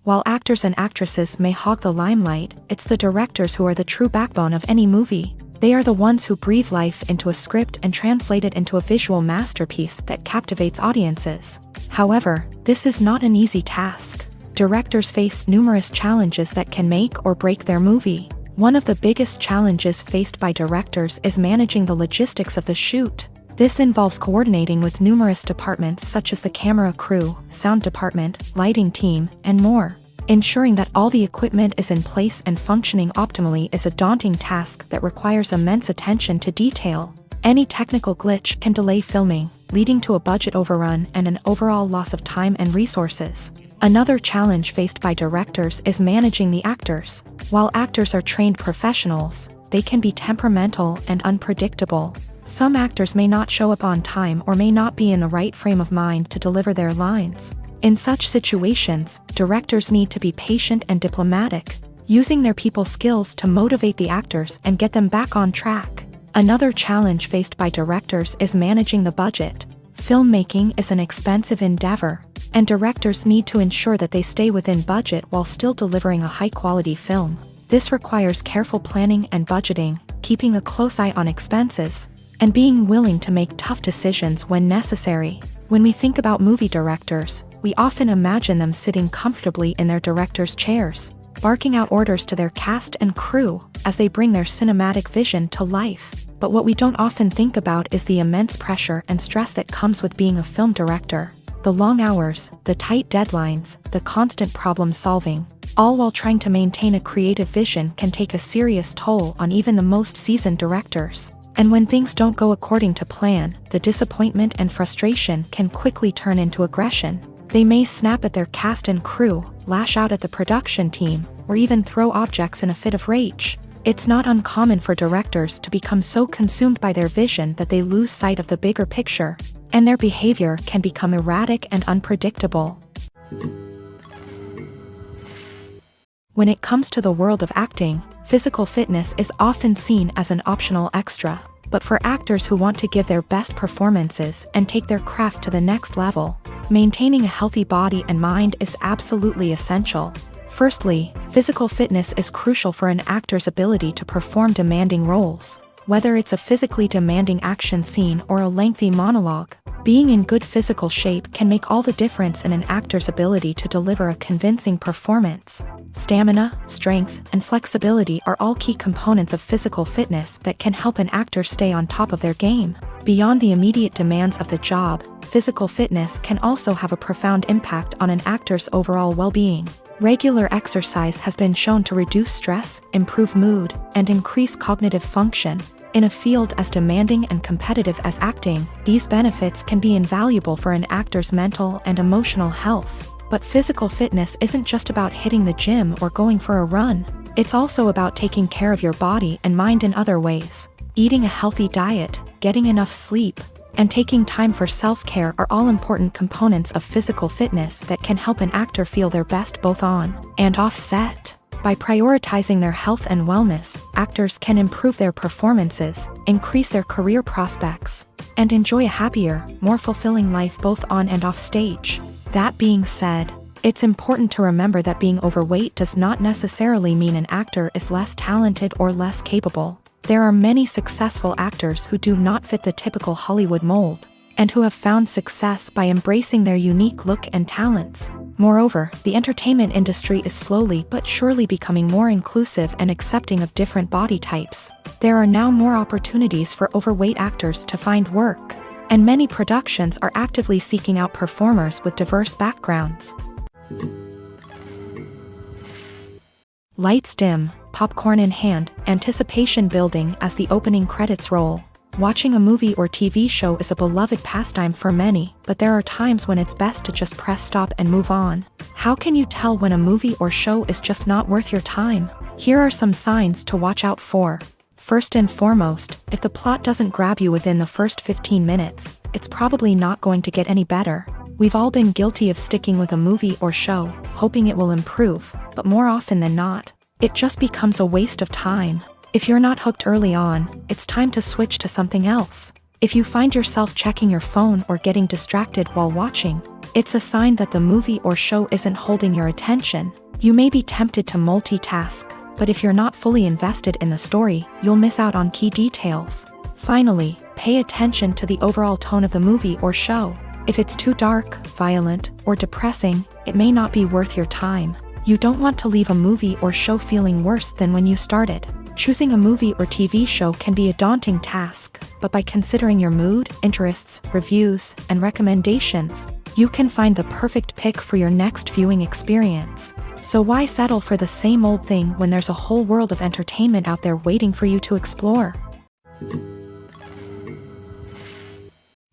S1: While actors and actresses may hog the limelight, it's the directors who are the true backbone of any movie. They are the ones who breathe life into a script and translate it into a visual masterpiece that captivates audiences. However, this is not an easy task. Directors face numerous challenges that can make or break their movie. One of the biggest challenges faced by directors is managing the logistics of the shoot. This involves coordinating with numerous departments such as the camera crew, sound department, lighting team, and more. Ensuring that all the equipment is in place and functioning optimally is a daunting task that requires immense attention to detail. Any technical glitch can delay filming, leading to a budget overrun and an overall loss of time and resources. Another challenge faced by directors is managing the actors. While actors are trained professionals, they can be temperamental and unpredictable. Some actors may not show up on time or may not be in the right frame of mind to deliver their lines. In such situations, directors need to be patient and diplomatic, using their people skills to motivate the actors and get them back on track. Another challenge faced by directors is managing the budget. Filmmaking is an expensive endeavor, and directors need to ensure that they stay within budget while still delivering a high-quality film. This requires careful planning and budgeting, keeping a close eye on expenses, and being willing to make tough decisions when necessary. When we think about movie directors, we often imagine them sitting comfortably in their director's chairs, barking out orders to their cast and crew as they bring their cinematic vision to life. But what we don't often think about is the immense pressure and stress that comes with being a film director. The long hours, the tight deadlines, the constant problem solving, all while trying to maintain a creative vision can take a serious toll on even the most seasoned directors. And when things don't go according to plan, the disappointment and frustration can quickly turn into aggression. They may snap at their cast and crew, lash out at the production team, or even throw objects in a fit of rage. It's not uncommon for directors to become so consumed by their vision that they lose sight of the bigger picture, and their behavior can become erratic and unpredictable. When it comes to the world of acting, physical fitness is often seen as an optional extra. But for actors who want to give their best performances and take their craft to the next level, maintaining a healthy body and mind is absolutely essential. Firstly, physical fitness is crucial for an actor's ability to perform demanding roles. Whether it's a physically demanding action scene or a lengthy monologue, being in good physical shape can make all the difference in an actor's ability to deliver a convincing performance. Stamina, strength, and flexibility are all key components of physical fitness that can help an actor stay on top of their game. Beyond the immediate demands of the job, physical fitness can also have a profound impact on an actor's overall well-being. Regular exercise has been shown to reduce stress, improve mood, and increase cognitive function. In a field as demanding and competitive as acting, these benefits can be invaluable for an actor's mental and emotional health. But physical fitness isn't just about hitting the gym or going for a run. It's also about taking care of your body and mind in other ways. Eating a healthy diet, getting enough sleep, and taking time for self-care are all important components of physical fitness that can help an actor feel their best both on and off set. By prioritizing their health and wellness, actors can improve their performances, increase their career prospects, and enjoy a happier, more fulfilling life both on and off stage. That being said, it's important to remember that being overweight does not necessarily mean an actor is less talented or less capable. There are many successful actors who do not fit the typical Hollywood mold, and who have found success by embracing their unique look and talents. Moreover, the entertainment industry is slowly but surely becoming more inclusive and accepting of different body types. There are now more opportunities for overweight actors to find work, and many productions are actively seeking out performers with diverse backgrounds. Lights dim, popcorn in hand, anticipation building as the opening credits roll. Watching a movie or TV show is a beloved pastime for many, but there are times when it's best to just press stop and move on. How can you tell when a movie or show is just not worth your time? Here are some signs to watch out for. First and foremost, if the plot doesn't grab you within the first 15 minutes, it's probably not going to get any better. We've all been guilty of sticking with a movie or show, hoping it will improve, but more often than not, it just becomes a waste of time. If you're not hooked early on, it's time to switch to something else. If you find yourself checking your phone or getting distracted while watching, it's a sign that the movie or show isn't holding your attention. You may be tempted to multitask, but if you're not fully invested in the story, you'll miss out on key details. Finally, pay attention to the overall tone of the movie or show. If it's too dark, violent, or depressing, it may not be worth your time. You don't want to leave a movie or show feeling worse than when you started. Choosing a movie or TV show can be a daunting task, but by considering your mood, interests, reviews, and recommendations, you can find the perfect pick for your next viewing experience. So why settle for the same old thing when there's a whole world of entertainment out there waiting for you to explore?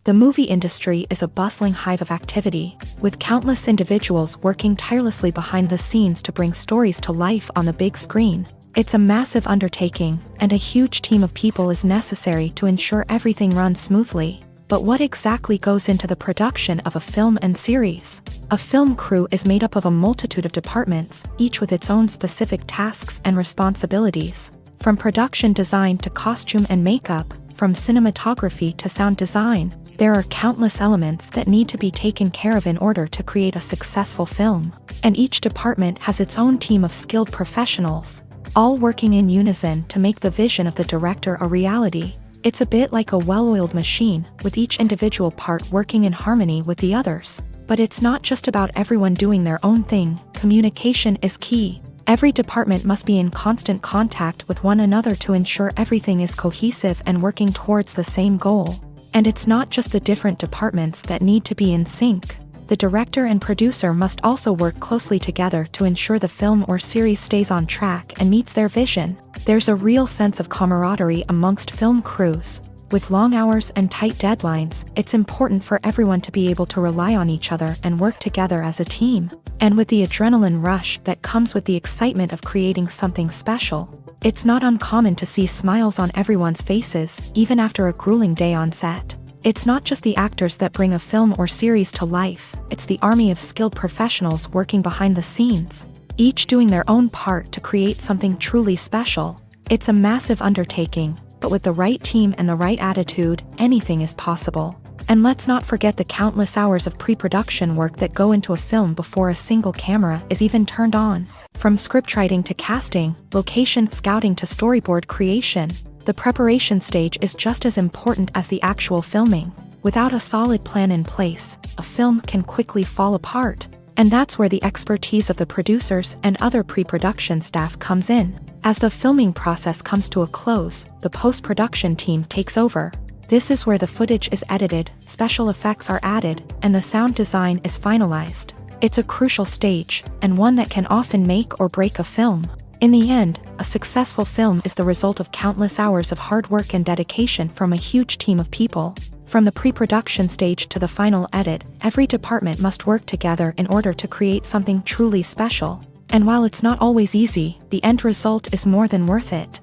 S1: The movie industry is a bustling hive of activity, with countless individuals working tirelessly behind the scenes to bring stories to life on the big screen. It's a massive undertaking, and a huge team of people is necessary to ensure everything runs smoothly. But what exactly goes into the production of a film and series? A film crew is made up of a multitude of departments, each with its own specific tasks and responsibilities. From production design to costume and makeup, from cinematography to sound design, there are countless elements that need to be taken care of in order to create a successful film. And each department has its own team of skilled professionals, all working in unison to make the vision of the director a reality. It's a bit like a well-oiled machine, with each individual part working in harmony with the others. But it's not just about everyone doing their own thing. Communication is key. Every department must be in constant contact with one another to ensure everything is cohesive and working towards the same goal. And it's not just the different departments that need to be in sync. The director and producer must also work closely together to ensure the film or series stays on track and meets their vision. There's a real sense of camaraderie amongst film crews. With long hours and tight deadlines, it's important for everyone to be able to rely on each other and work together as a team. And with the adrenaline rush that comes with the excitement of creating something special, it's not uncommon to see smiles on everyone's faces, even after a grueling day on set. It's not just the actors that bring a film or series to life, it's the army of skilled professionals working behind the scenes, each doing their own part to create something truly special. It's a massive undertaking, but with the right team and the right attitude, anything is possible. And let's not forget the countless hours of pre-production work that go into a film before a single camera is even turned on. From scriptwriting to casting, location scouting to storyboard creation, the preparation stage is just as important as the actual filming. Without a solid plan in place, a film can quickly fall apart. And that's where the expertise of the producers and other pre-production staff comes in. As the filming process comes to a close, the post-production team takes over. This is where the footage is edited, special effects are added, and the sound design is finalized. It's a crucial stage, and one that can often make or break a film. In the end, a successful film is the result of countless hours of hard work and dedication from a huge team of people. From the pre-production stage to the final edit, every department must work together in order to create something truly special. And while it's not always easy, the end result is more than worth it.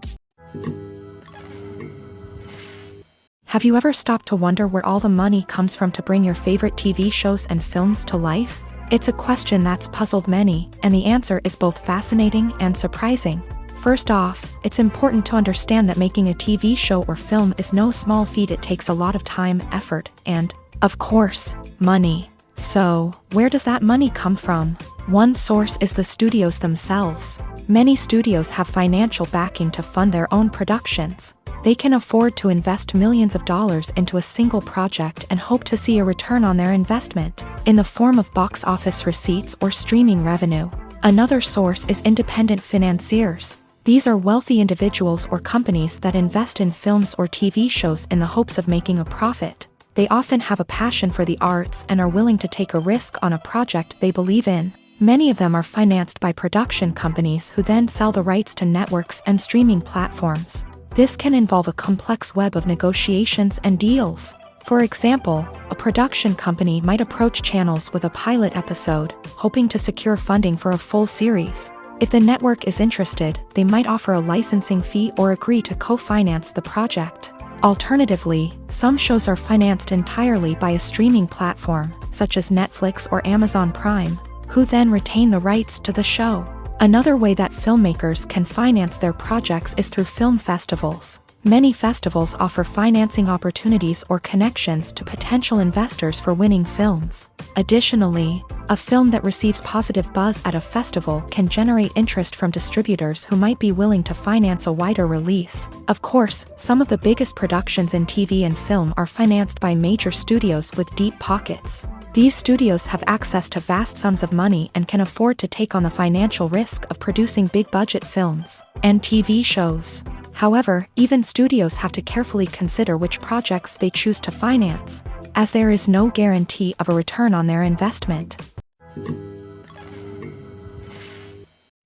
S1: Have you ever stopped to wonder where all the money comes from to bring your favorite TV shows and films to life? It's a question that's puzzled many, and the answer is both fascinating and surprising. First off, it's important to understand that making a TV show or film is no small feat. It takes a lot of time, effort, and, of course, money. So, where does that money come from? One source is the studios themselves. Many studios have financial backing to fund their own productions. They can afford to invest millions of dollars into a single project and hope to see a return on their investment, in the form of box office receipts or streaming revenue. Another source is independent financiers. These are wealthy individuals or companies that invest in films or TV shows in the hopes of making a profit. They often have a passion for the arts and are willing to take a risk on a project they believe in. Many of them are financed by production companies who then sell the rights to networks and streaming platforms. This can involve a complex web of negotiations and deals. For example, a production company might approach channels with a pilot episode, hoping to secure funding for a full series. If the network is interested, they might offer a licensing fee or agree to co-finance the project. Alternatively, some shows are financed entirely by a streaming platform, such as Netflix or Amazon Prime, who then retain the rights to the show. Another way that filmmakers can finance their projects is through film festivals. Many festivals offer financing opportunities or connections to potential investors for winning films. Additionally, a film that receives positive buzz at a festival can generate interest from distributors who might be willing to finance a wider release. Of course, some of the biggest productions in TV and film are financed by major studios with deep pockets. These studios have access to vast sums of money and can afford to take on the financial risk of producing big-budget films and TV shows. However, even studios have to carefully consider which projects they choose to finance, as there is no guarantee of a return on their investment.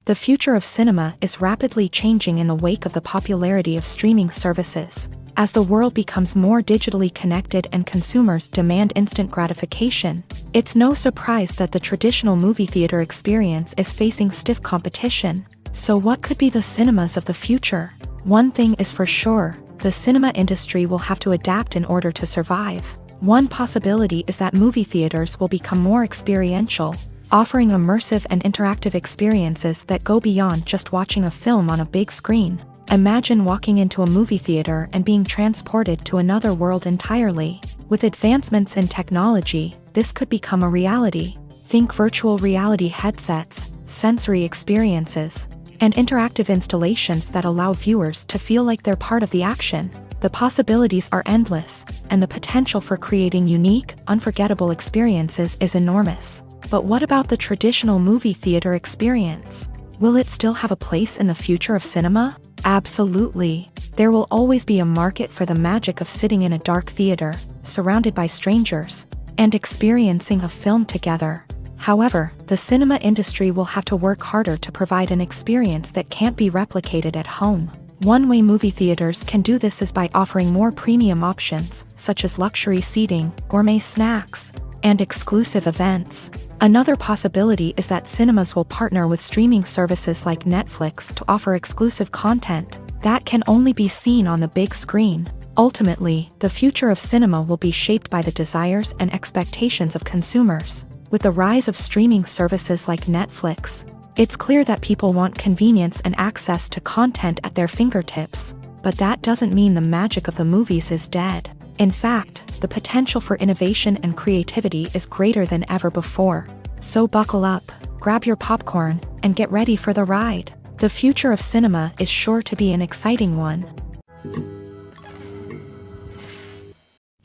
S1: The future of cinema is rapidly changing in the wake of the popularity of streaming services. As the world becomes more digitally connected and consumers demand instant gratification, it's no surprise that the traditional movie theater experience is facing stiff competition. So what could be the cinemas of the future? One thing is for sure, the cinema industry will have to adapt in order to survive. One possibility is that movie theaters will become more experiential, offering immersive and interactive experiences that go beyond just watching a film on a big screen. Imagine walking into a movie theater and being transported to another world entirely. With advancements in technology, this could become a reality. Think virtual reality headsets, sensory experiences, and interactive installations that allow viewers to feel like they're part of the action. The possibilities are endless, and the potential for creating unique, unforgettable experiences is enormous. But what about the traditional movie theater experience? Will it still have a place in the future of cinema? Absolutely. There will always be a market for the magic of sitting in a dark theater, surrounded by strangers, and experiencing a film together. However, the cinema industry will have to work harder to provide an experience that can't be replicated at home. One way movie theaters can do this is by offering more premium options, such as luxury seating, gourmet snacks, and exclusive events. Another possibility is that cinemas will partner with streaming services like Netflix to offer exclusive content that can only be seen on the big screen. Ultimately, the future of cinema will be shaped by the desires and expectations of consumers. With the rise of streaming services like Netflix, it's clear that people want convenience and access to content at their fingertips. But that doesn't mean the magic of the movies is dead. In fact, the potential for innovation and creativity is greater than ever before. So buckle up, grab your popcorn, and get ready for the ride. The future of cinema is sure to be an exciting one.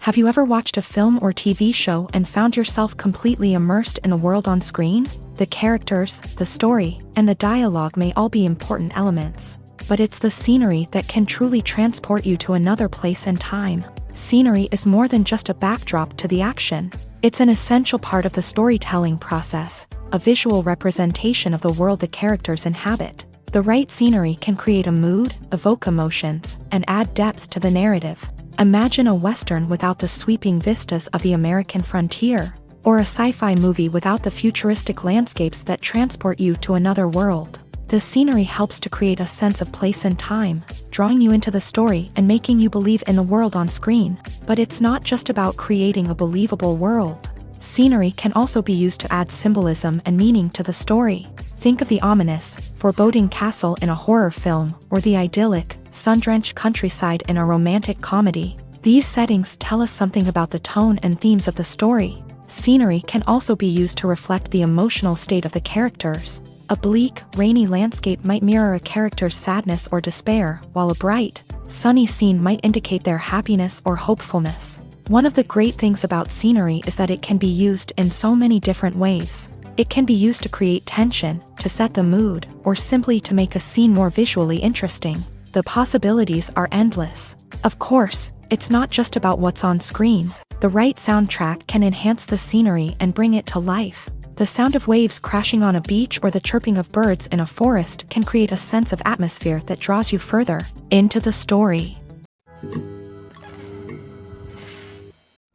S1: Have you ever watched a film or TV show and found yourself completely immersed in the world on screen? The characters, the story, and the dialogue may all be important elements, but it's the scenery that can truly transport you to another place and time. Scenery is more than just a backdrop to the action. It's an essential part of the storytelling process, a visual representation of the world the characters inhabit. The right scenery can create a mood, evoke emotions, and add depth to the narrative. Imagine a Western without the sweeping vistas of the American frontier, or a sci-fi movie without the futuristic landscapes that transport you to another world. The scenery helps to create a sense of place and time, drawing you into the story and making you believe in the world on screen. But it's not just about creating a believable world. Scenery can also be used to add symbolism and meaning to the story. Think of the ominous, foreboding castle in a horror film, or the idyllic, sun-drenched countryside in a romantic comedy. These settings tell us something about the tone and themes of the story. Scenery can also be used to reflect the emotional state of the characters. A bleak, rainy landscape might mirror a character's sadness or despair, while a bright, sunny scene might indicate their happiness or hopefulness. One of the great things about scenery is that it can be used in so many different ways. It can be used to create tension, to set the mood, or simply to make a scene more visually interesting. The possibilities are endless. Of course, it's not just about what's on screen. The right soundtrack can enhance the scenery and bring it to life. The sound of waves crashing on a beach or the chirping of birds in a forest can create a sense of atmosphere that draws you further into the story.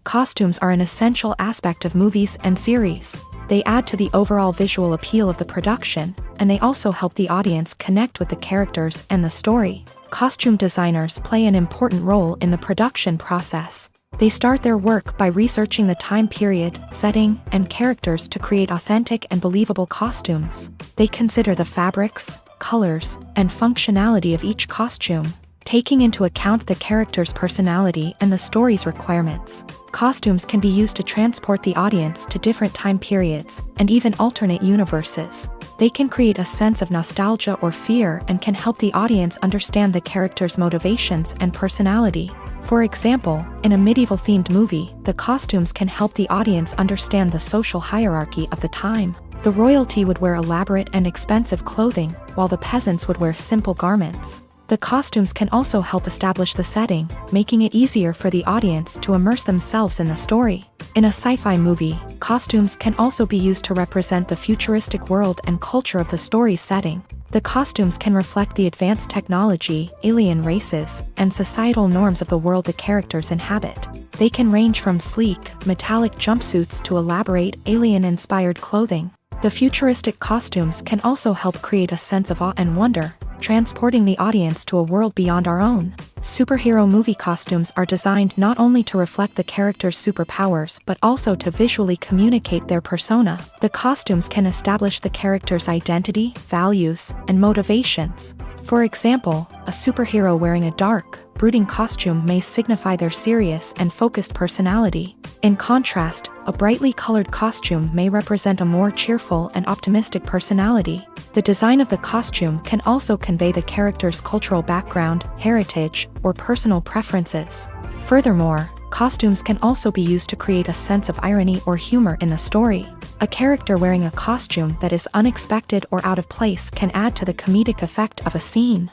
S1: Costumes are an essential aspect of movies and series. They add to the overall visual appeal of the production, and they also help the audience connect with the characters and the story. Costume designers play an important role in the production process. They start their work by researching the time period, setting, and characters to create authentic and believable costumes. They consider the fabrics, colors, and functionality of each costume, taking into account the character's personality and the story's requirements. Costumes can be used to transport the audience to different time periods and even alternate universes. They can create a sense of nostalgia or fear and can help the audience understand the character's motivations and personality. For example, in a medieval-themed movie, the costumes can help the audience understand the social hierarchy of the time. The royalty would wear elaborate and expensive clothing, while the peasants would wear simple garments. The costumes can also help establish the setting, making it easier for the audience to immerse themselves in the story. In a sci-fi movie, costumes can also be used to represent the futuristic world and culture of the story's setting. The costumes can reflect the advanced technology, alien races, and societal norms of the world the characters inhabit. They can range from sleek, metallic jumpsuits to elaborate, alien-inspired clothing. The futuristic costumes can also help create a sense of awe and wonder, transporting the audience to a world beyond our own. Superhero movie costumes are designed not only to reflect the character's superpowers but also to visually communicate their persona. The costumes can establish the character's identity, values, and motivations. For example, a superhero wearing a dark, brooding costume may signify their serious and focused personality. In contrast, a brightly colored costume may represent a more cheerful and optimistic personality. The design of the costume can also convey the character's cultural background, heritage, or personal preferences. Furthermore, costumes can also be used to create a sense of irony or humor in the story. A character wearing a costume that is unexpected or out of place can add to the comedic effect of a scene.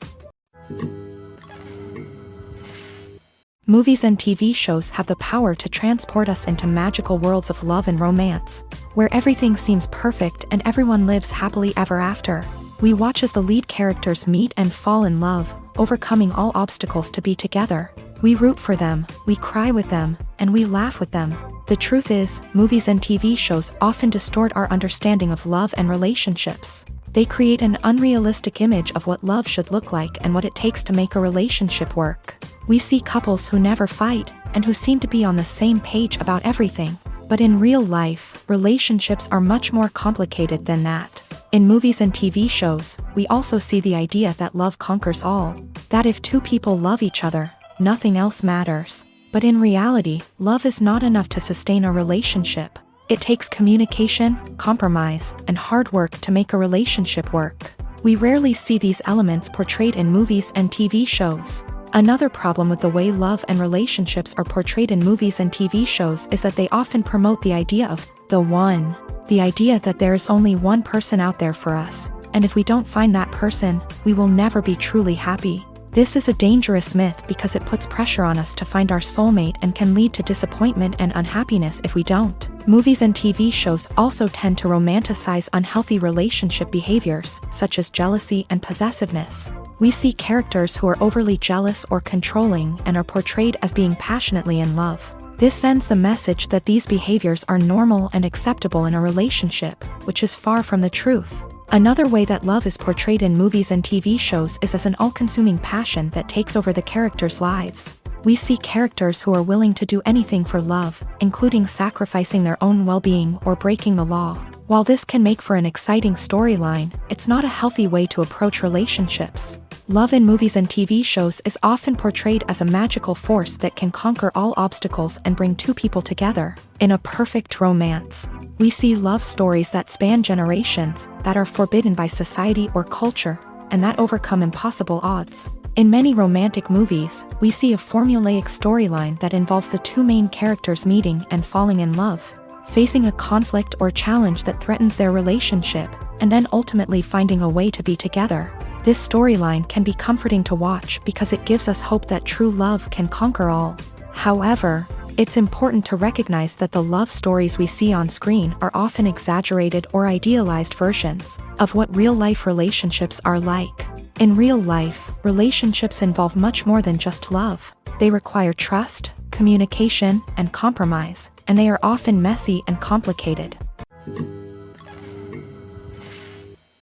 S1: Movies and TV shows have the power to transport us into magical worlds of love and romance, where everything seems perfect and everyone lives happily ever after. We watch as the lead characters meet and fall in love, overcoming all obstacles to be together. We root for them, we cry with them, and we laugh with them. The truth is, movies and TV shows often distort our understanding of love and relationships. They create an unrealistic image of what love should look like and what it takes to make a relationship work. We see couples who never fight, and who seem to be on the same page about everything. But in real life, relationships are much more complicated than that. In movies and TV shows, we also see the idea that love conquers all. That if two people love each other, nothing else matters. But in reality, love is not enough to sustain a relationship. It takes communication, compromise, and hard work to make a relationship work. We rarely see these elements portrayed in movies and TV shows. Another problem with the way love and relationships are portrayed in movies and TV shows is that they often promote the idea of the one. The idea that there is only one person out there for us, and if we don't find that person, we will never be truly happy. This is a dangerous myth because it puts pressure on us to find our soulmate and can lead to disappointment and unhappiness if we don't. Movies and TV shows also tend to romanticize unhealthy relationship behaviors, such as jealousy and possessiveness. We see characters who are overly jealous or controlling and are portrayed as being passionately in love. This sends the message that these behaviors are normal and acceptable in a relationship, which is far from the truth. Another way that love is portrayed in movies and TV shows is as an all-consuming passion that takes over the characters' lives. We see characters who are willing to do anything for love, including sacrificing their own well-being or breaking the law. While this can make for an exciting storyline, it's not a healthy way to approach relationships. Love in movies and TV shows is often portrayed as a magical force that can conquer all obstacles and bring two people together. In a perfect romance, we see love stories that span generations, that are forbidden by society or culture, and that overcome impossible odds. In many romantic movies, we see a formulaic storyline that involves the two main characters meeting and falling in love, facing a conflict or challenge that threatens their relationship, and then ultimately finding a way to be together. This storyline can be comforting to watch because it gives us hope that true love can conquer all. However, it's important to recognize that the love stories we see on screen are often exaggerated or idealized versions of what real-life relationships are like. In real life, relationships involve much more than just love. They require trust, communication, and compromise, and they are often messy and complicated.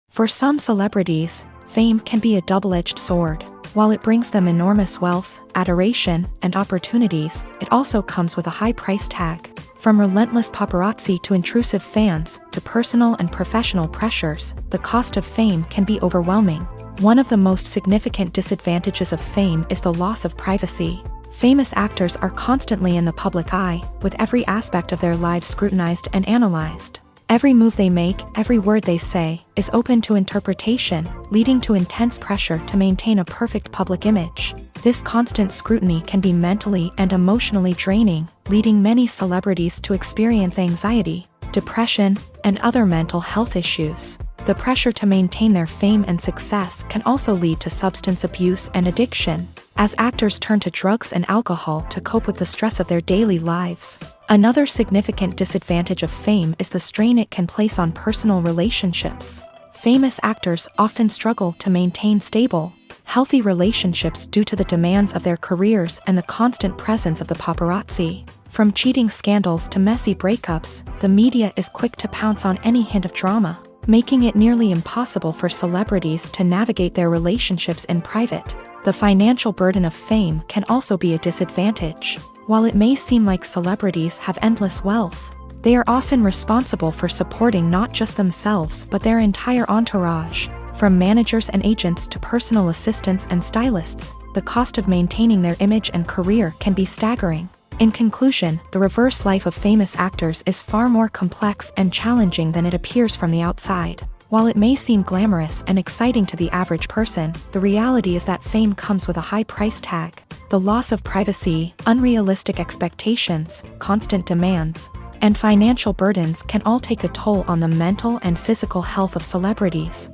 S1: For some celebrities, fame can be a double-edged sword. While it brings them enormous wealth, adoration, and opportunities, it also comes with a high price tag. From relentless paparazzi to intrusive fans, to personal and professional pressures, the cost of fame can be overwhelming. One of the most significant disadvantages of fame is the loss of privacy. Famous actors are constantly in the public eye, with every aspect of their lives scrutinized and analyzed. Every move they make, every word they say, is open to interpretation, leading to intense pressure to maintain a perfect public image. This constant scrutiny can be mentally and emotionally draining, leading many celebrities to experience anxiety, depression, and other mental health issues. The pressure to maintain their fame and success can also lead to substance abuse and addiction, as actors turn to drugs and alcohol to cope with the stress of their daily lives. Another significant disadvantage of fame is the strain it can place on personal relationships. Famous actors often struggle to maintain stable, healthy relationships due to the demands of their careers and the constant presence of the paparazzi. From cheating scandals to messy breakups, the media is quick to pounce on any hint of drama, making it nearly impossible for celebrities to navigate their relationships in private. The financial burden of fame can also be a disadvantage. While it may seem like celebrities have endless wealth, they are often responsible for supporting not just themselves but their entire entourage. From managers and agents to personal assistants and stylists, the cost of maintaining their image and career can be staggering. In conclusion, the reverse life of famous actors is far more complex and challenging than it appears from the outside. While it may seem glamorous and exciting to the average person, the reality is that fame comes with a high price tag. The loss of privacy, unrealistic expectations, constant demands, and financial burdens can all take a toll on the mental and physical health of celebrities.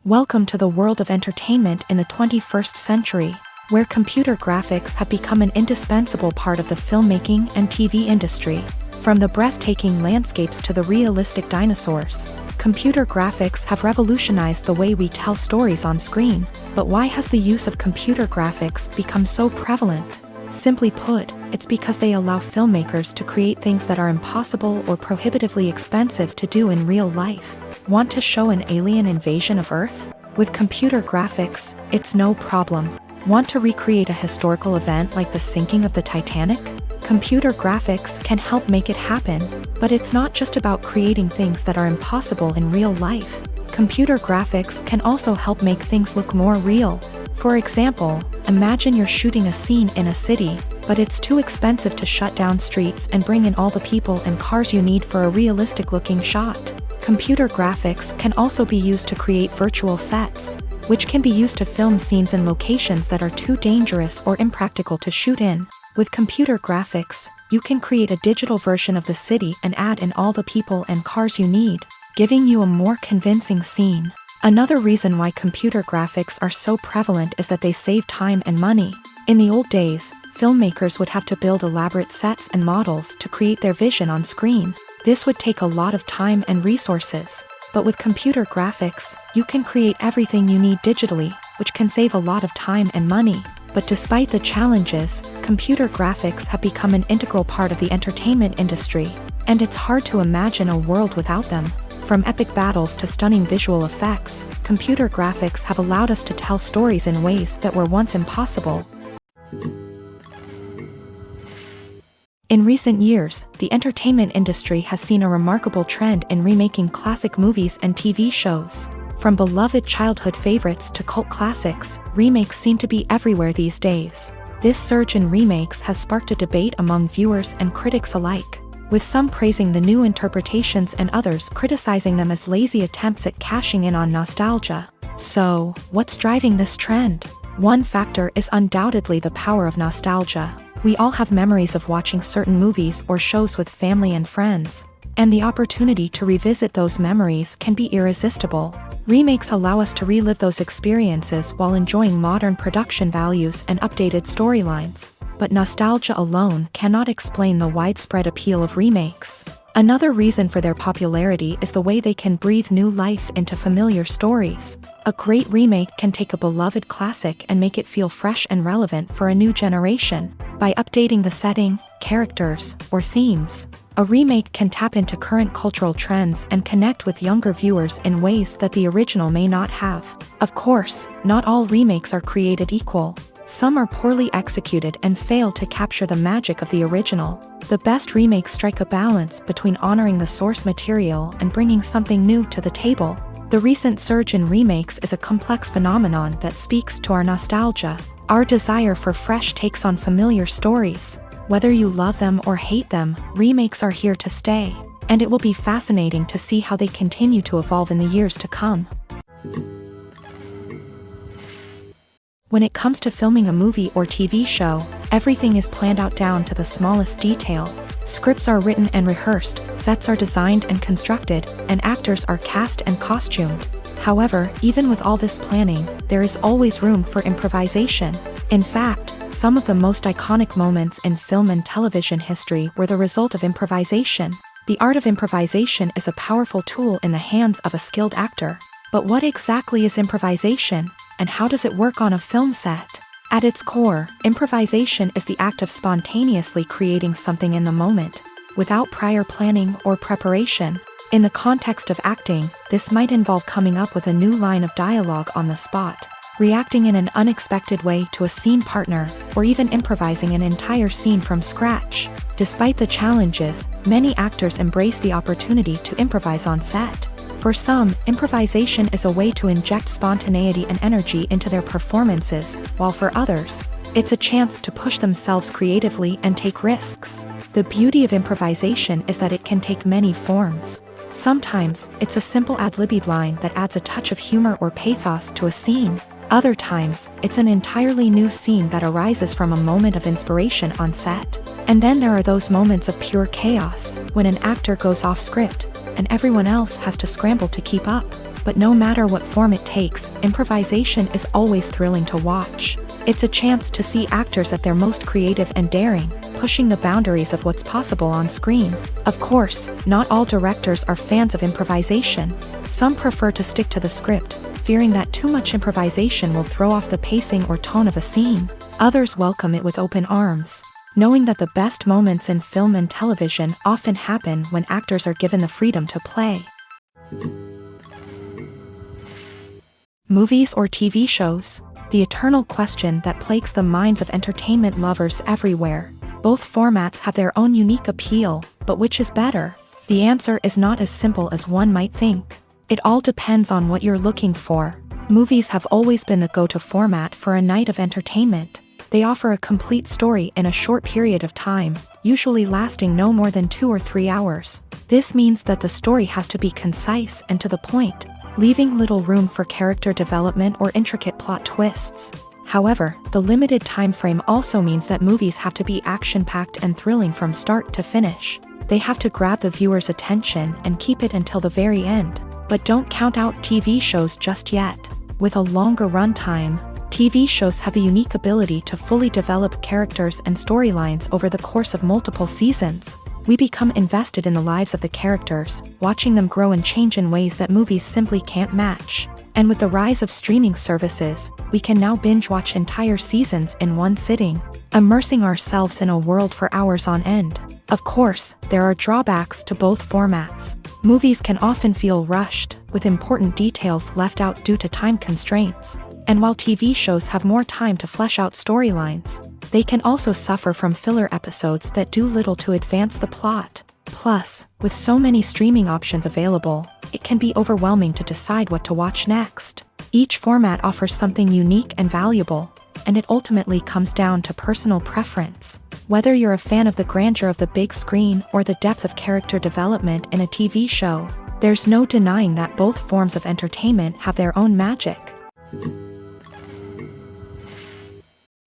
S1: Welcome to the world of entertainment in the 21st century, where computer graphics have become an indispensable part of the filmmaking and TV industry. From the breathtaking landscapes to the realistic dinosaurs, computer graphics have revolutionized the way we tell stories on screen. But why has the use of computer graphics become so prevalent? Simply put, it's because they allow filmmakers to create things that are impossible or prohibitively expensive to do in real life. Want to show an alien invasion of Earth? With computer graphics, it's no problem. Want to recreate a historical event like the sinking of the Titanic? Computer graphics can help make it happen, but it's not just about creating things that are impossible in real life. Computer graphics can also help make things look more real. For example, imagine you're shooting a scene in a city, but it's too expensive to shut down streets and bring in all the people and cars you need for a realistic-looking shot. Computer graphics can also be used to create virtual sets, which can be used to film scenes in locations that are too dangerous or impractical to shoot in. With computer graphics, you can create a digital version of the city and add in all the people and cars you need, giving you a more convincing scene. Another reason why computer graphics are so prevalent is that they save time and money. In the old days, filmmakers would have to build elaborate sets and models to create their vision on screen. This would take a lot of time and resources. But with computer graphics, you can create everything you need digitally, which can save a lot of time and money. But despite the challenges, computer graphics have become an integral part of the entertainment industry, and it's hard to imagine a world without them. From epic battles to stunning visual effects, computer graphics have allowed us to tell stories in ways that were once impossible. In recent years, the entertainment industry has seen a remarkable trend in remaking classic movies and TV shows. From beloved childhood favorites to cult classics, remakes seem to be everywhere these days. This surge in remakes has sparked a debate among viewers and critics alike, with some praising the new interpretations and others criticizing them as lazy attempts at cashing in on nostalgia. So, what's driving this trend? One factor is undoubtedly the power of nostalgia. We all have memories of watching certain movies or shows with family and friends, and the opportunity to revisit those memories can be irresistible. Remakes allow us to relive those experiences while enjoying modern production values and updated storylines. But nostalgia alone cannot explain the widespread appeal of remakes. Another reason for their popularity is the way they can breathe new life into familiar stories. A great remake can take a beloved classic and make it feel fresh and relevant for a new generation. By updating the setting, characters, or themes, a remake can tap into current cultural trends and connect with younger viewers in ways that the original may not have. Of course, not all remakes are created equal. Some are poorly executed and fail to capture the magic of the original. The best remakes strike a balance between honoring the source material and bringing something new to the table. The recent surge in remakes is a complex phenomenon that speaks to our nostalgia, our desire for fresh takes on familiar stories. Whether you love them or hate them, remakes are here to stay, and it will be fascinating to see how they continue to evolve in the years to come. When it comes to filming a movie or TV show, everything is planned out down to the smallest detail. Scripts are written and rehearsed, sets are designed and constructed, and actors are cast and costumed. However, even with all this planning, there is always room for improvisation. In fact, some of the most iconic moments in film and television history were the result of improvisation. The art of improvisation is a powerful tool in the hands of a skilled actor. But what exactly is improvisation, and how does it work on a film set? At its core, improvisation is the act of spontaneously creating something in the moment, without prior planning or preparation. In the context of acting, this might involve coming up with a new line of dialogue on the spot, reacting in an unexpected way to a scene partner, or even improvising an entire scene from scratch. Despite the challenges, many actors embrace the opportunity to improvise on set. For some, improvisation is a way to inject spontaneity and energy into their performances, while for others, it's a chance to push themselves creatively and take risks. The beauty of improvisation is that it can take many forms. Sometimes, it's a simple ad-libbed line that adds a touch of humor or pathos to a scene. Other times, it's an entirely new scene that arises from a moment of inspiration on set. And then there are those moments of pure chaos, when an actor goes off script, and everyone else has to scramble to keep up. But no matter what form it takes, improvisation is always thrilling to watch. It's a chance to see actors at their most creative and daring, pushing the boundaries of what's possible on screen. Of course, not all directors are fans of improvisation. Some prefer to stick to the script, fearing that too much improvisation will throw off the pacing or tone of a scene. Others welcome it with open arms, knowing that the best moments in film and television often happen when actors are given the freedom to play. Movies or TV shows? The eternal question that plagues the minds of entertainment lovers everywhere. Both formats have their own unique appeal, but which is better? The answer is not as simple as one might think. It all depends on what you're looking for. Movies have always been the go-to format for a night of entertainment. They offer a complete story in a short period of time, usually lasting no more than 2 or 3 hours. This means that the story has to be concise and to the point, leaving little room for character development or intricate plot twists. However, the limited time frame also means that movies have to be action-packed and thrilling from start to finish. They have to grab the viewer's attention and keep it until the very end. But don't count out TV shows just yet. With a longer runtime, TV shows have the unique ability to fully develop characters and storylines over the course of multiple seasons. We become invested in the lives of the characters, watching them grow and change in ways that movies simply can't match. And with the rise of streaming services, we can now binge-watch entire seasons in one sitting, immersing ourselves in a world for hours on end. Of course, there are drawbacks to both formats. Movies can often feel rushed, with important details left out due to time constraints. And while TV shows have more time to flesh out storylines, they can also suffer from filler episodes that do little to advance the plot. Plus, with so many streaming options available, it can be overwhelming to decide what to watch next. Each format offers something unique and valuable, and it ultimately comes down to personal preference. Whether you're a fan of the grandeur of the big screen or the depth of character development in a TV show, there's no denying that both forms of entertainment have their own magic.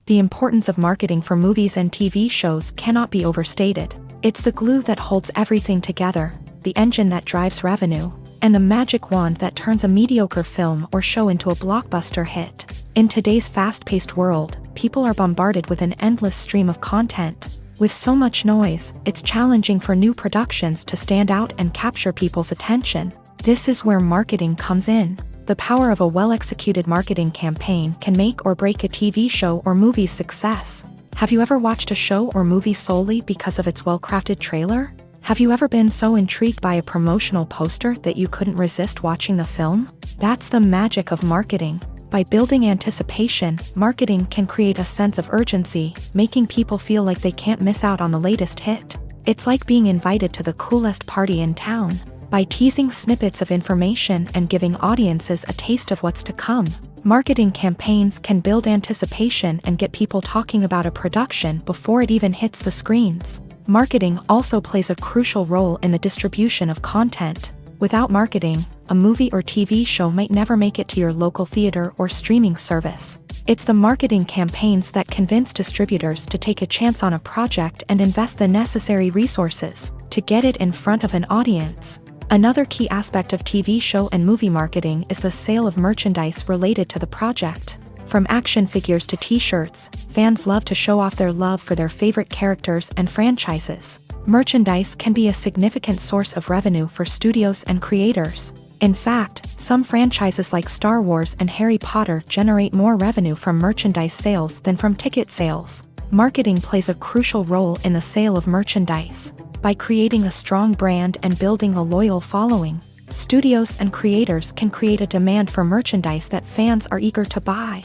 S1: The importance of marketing for movies and TV shows cannot be overstated. It's the glue that holds everything together, the engine that drives revenue, and the magic wand that turns a mediocre film or show into a blockbuster hit. In today's fast-paced world, people are bombarded with an endless stream of content. With so much noise, it's challenging for new productions to stand out and capture people's attention. This is where marketing comes in. The power of a well-executed marketing campaign can make or break a TV show or movie's success. Have you ever watched a show or movie solely because of its well-crafted trailer? Have you ever been so intrigued by a promotional poster that you couldn't resist watching the film? That's the magic of marketing. By building anticipation, marketing can create a sense of urgency, making people feel like they can't miss out on the latest hit. It's like being invited to the coolest party in town. By teasing snippets of information and giving audiences a taste of what's to come, marketing campaigns can build anticipation and get people talking about a production before it even hits the screens. Marketing also plays a crucial role in the distribution of content. Without marketing, a movie or TV show might never make it to your local theater or streaming service. It's the marketing campaigns that convince distributors to take a chance on a project and invest the necessary resources to get it in front of an audience. Another key aspect of TV show and movie marketing is the sale of merchandise related to the project. From action figures to t-shirts, fans love to show off their love for their favorite characters and franchises. Merchandise can be a significant source of revenue for studios and creators. In fact, some franchises like Star Wars and Harry Potter generate more revenue from merchandise sales than from ticket sales. Marketing plays a crucial role in the sale of merchandise. By creating a strong brand and building a loyal following, studios and creators can create a demand for merchandise that fans are eager to buy.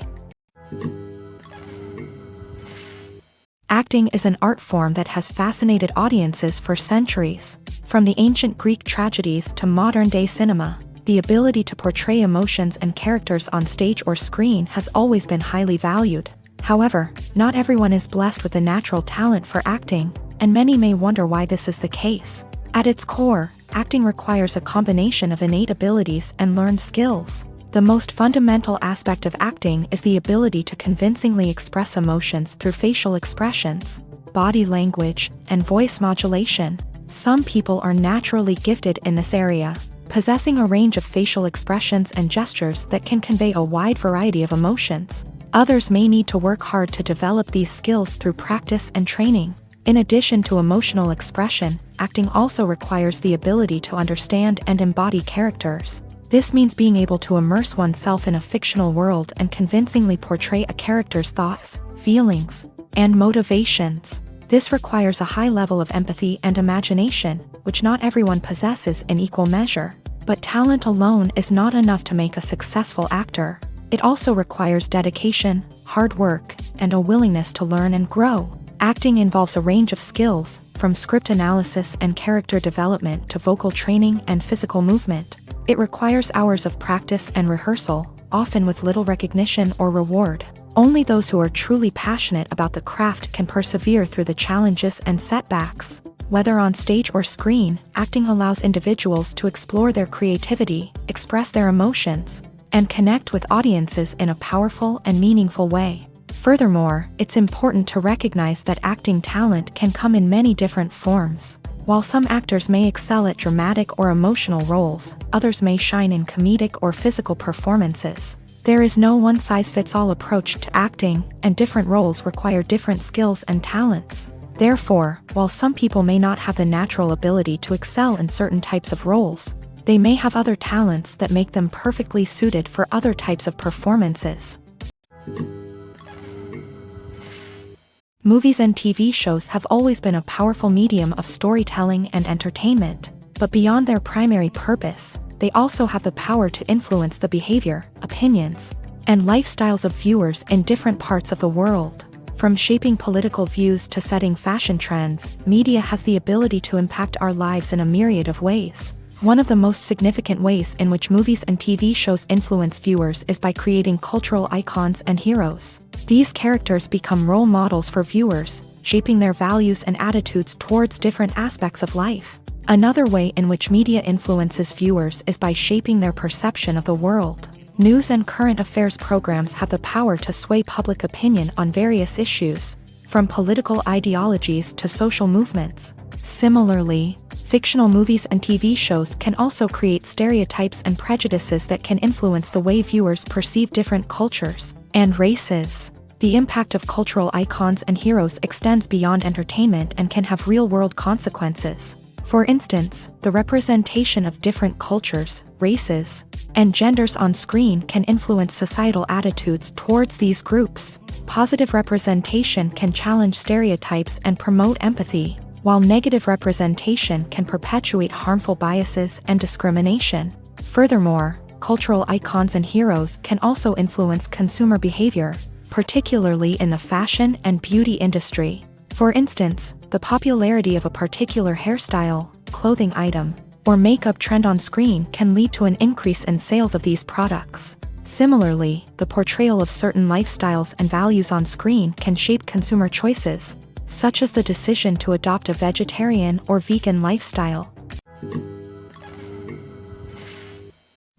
S1: Acting is an art form that has fascinated audiences for centuries. From the ancient Greek tragedies to modern-day cinema, the ability to portray emotions and characters on stage or screen has always been highly valued. However, not everyone is blessed with a natural talent for acting, and many may wonder why this is the case. At its core, acting requires a combination of innate abilities and learned skills. The most fundamental aspect of acting is the ability to convincingly express emotions through facial expressions, body language, and voice modulation. Some people are naturally gifted in this area, possessing a range of facial expressions and gestures that can convey a wide variety of emotions. Others may need to work hard to develop these skills through practice and training. In addition to emotional expression, acting also requires the ability to understand and embody characters. This means being able to immerse oneself in a fictional world and convincingly portray a character's thoughts, feelings, and motivations. This requires a high level of empathy and imagination, which not everyone possesses in equal measure. But talent alone is not enough to make a successful actor. It also requires dedication, hard work, and a willingness to learn and grow. Acting involves a range of skills, from script analysis and character development to vocal training and physical movement. It requires hours of practice and rehearsal, often with little recognition or reward. Only those who are truly passionate about the craft can persevere through the challenges and setbacks. Whether on stage or screen, acting allows individuals to explore their creativity, express their emotions, and connect with audiences in a powerful and meaningful way. Furthermore, it's important to recognize that acting talent can come in many different forms. While some actors may excel at dramatic or emotional roles, others may shine in comedic or physical performances. There is no one-size-fits-all approach to acting, and different roles require different skills and talents. Therefore, while some people may not have the natural ability to excel in certain types of roles, they may have other talents that make them perfectly suited for other types of performances. Movies and TV shows have always been a powerful medium of storytelling and entertainment, but beyond their primary purpose, they also have the power to influence the behavior, opinions, and lifestyles of viewers in different parts of the world. From shaping political views to setting fashion trends, media has the ability to impact our lives in a myriad of ways. One of the most significant ways in which movies and TV shows influence viewers is by creating cultural icons and heroes. These characters become role models for viewers, shaping their values and attitudes towards different aspects of life. Another way in which media influences viewers is by shaping their perception of the world. News and current affairs programs have the power to sway public opinion on various issues, from political ideologies to social movements. Similarly, fictional movies and TV shows can also create stereotypes and prejudices that can influence the way viewers perceive different cultures and races. The impact of cultural icons and heroes extends beyond entertainment and can have real-world consequences. For instance, the representation of different cultures, races, and genders on screen can influence societal attitudes towards these groups. Positive representation can challenge stereotypes and promote empathy, while negative representation can perpetuate harmful biases and discrimination. Furthermore, cultural icons and heroes can also influence consumer behavior, particularly in the fashion and beauty industry. For instance, the popularity of a particular hairstyle, clothing item, or makeup trend on screen can lead to an increase in sales of these products. Similarly, the portrayal of certain lifestyles and values on screen can shape consumer choices, such as the decision to adopt a vegetarian or vegan lifestyle.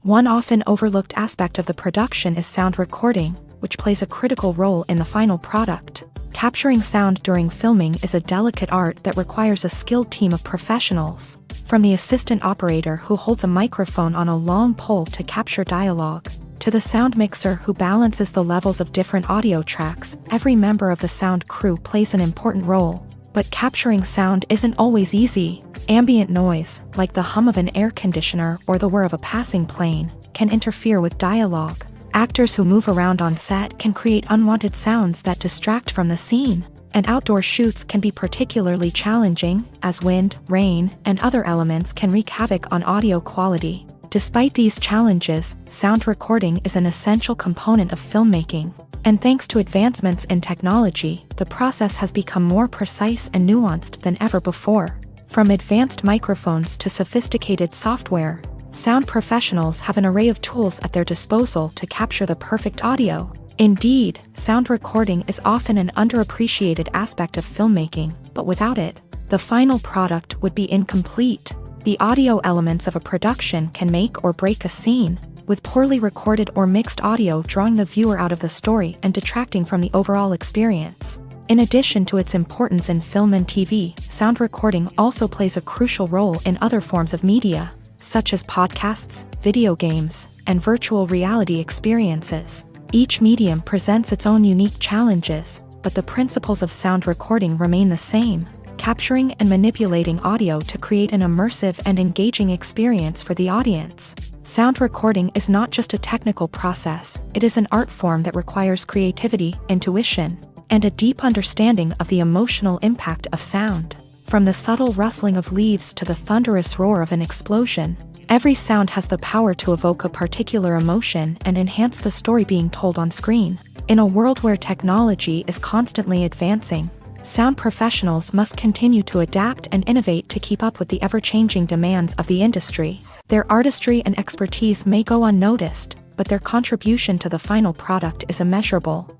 S1: One often overlooked aspect of the production is sound recording, which plays a critical role in the final product. Capturing sound during filming is a delicate art that requires a skilled team of professionals, from the assistant operator who holds a microphone on a long pole to capture dialogue, to the sound mixer who balances the levels of different audio tracks. Every member of the sound crew plays an important role. But capturing sound isn't always easy. Ambient noise, like the hum of an air conditioner or the whir of a passing plane, can interfere with dialogue. Actors who move around on set can create unwanted sounds that distract from the scene, and outdoor shoots can be particularly challenging, as wind, rain, and other elements can wreak havoc on audio quality. Despite these challenges, sound recording is an essential component of filmmaking, and thanks to advancements in technology, the process has become more precise and nuanced than ever before. From advanced microphones to sophisticated software, sound professionals have an array of tools at their disposal to capture the perfect audio. Indeed, sound recording is often an underappreciated aspect of filmmaking, but without it, the final product would be incomplete. The audio elements of a production can make or break a scene, with poorly recorded or mixed audio drawing the viewer out of the story and detracting from the overall experience. In addition to its importance in film and TV, sound recording also plays a crucial role in other forms of media, such as podcasts, video games, and virtual reality experiences. Each medium presents its own unique challenges, but the principles of sound recording remain the same: capturing and manipulating audio to create an immersive and engaging experience for the audience. Sound recording is not just a technical process, it is an art form that requires creativity, intuition, and a deep understanding of the emotional impact of sound. From the subtle rustling of leaves to the thunderous roar of an explosion, every sound has the power to evoke a particular emotion and enhance the story being told on screen. In a world where technology is constantly advancing, sound professionals must continue to adapt and innovate to keep up with the ever-changing demands of the industry. Their artistry and expertise may go unnoticed, but their contribution to the final product is immeasurable.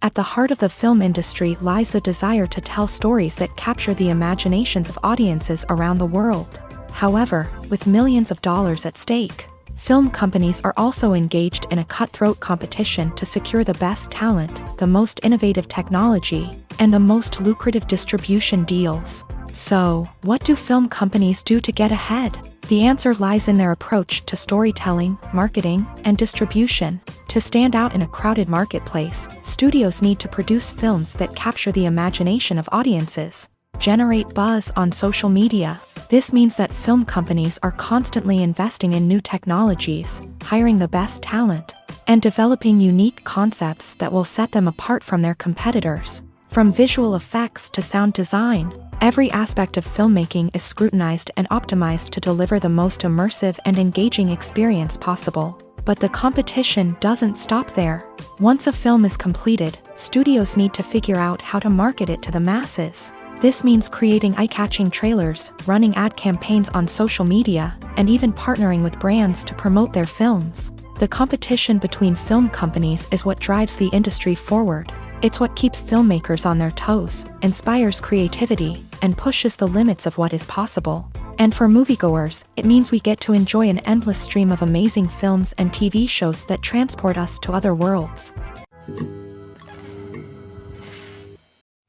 S1: At the heart of the film industry lies the desire to tell stories that capture the imaginations of audiences around the world. However, with millions of dollars at stake, film companies are also engaged in a cutthroat competition to secure the best talent, the most innovative technology, and the most lucrative distribution deals. So, what do film companies do to get ahead? The answer lies in their approach to storytelling, marketing, and distribution. To stand out in a crowded marketplace, studios need to produce films that capture the imagination of audiences, generate buzz on social media. This means that film companies are constantly investing in new technologies, hiring the best talent, and developing unique concepts that will set them apart from their competitors. From visual effects to sound design, every aspect of filmmaking is scrutinized and optimized to deliver the most immersive and engaging experience possible. But the competition doesn't stop there. Once a film is completed, studios need to figure out how to market it to the masses. This means creating eye-catching trailers, running ad campaigns on social media, and even partnering with brands to promote their films. The competition between film companies is what drives the industry forward. It's what keeps filmmakers on their toes, inspires creativity, and pushes the limits of what is possible. And for moviegoers, it means we get to enjoy an endless stream of amazing films and TV shows that transport us to other worlds.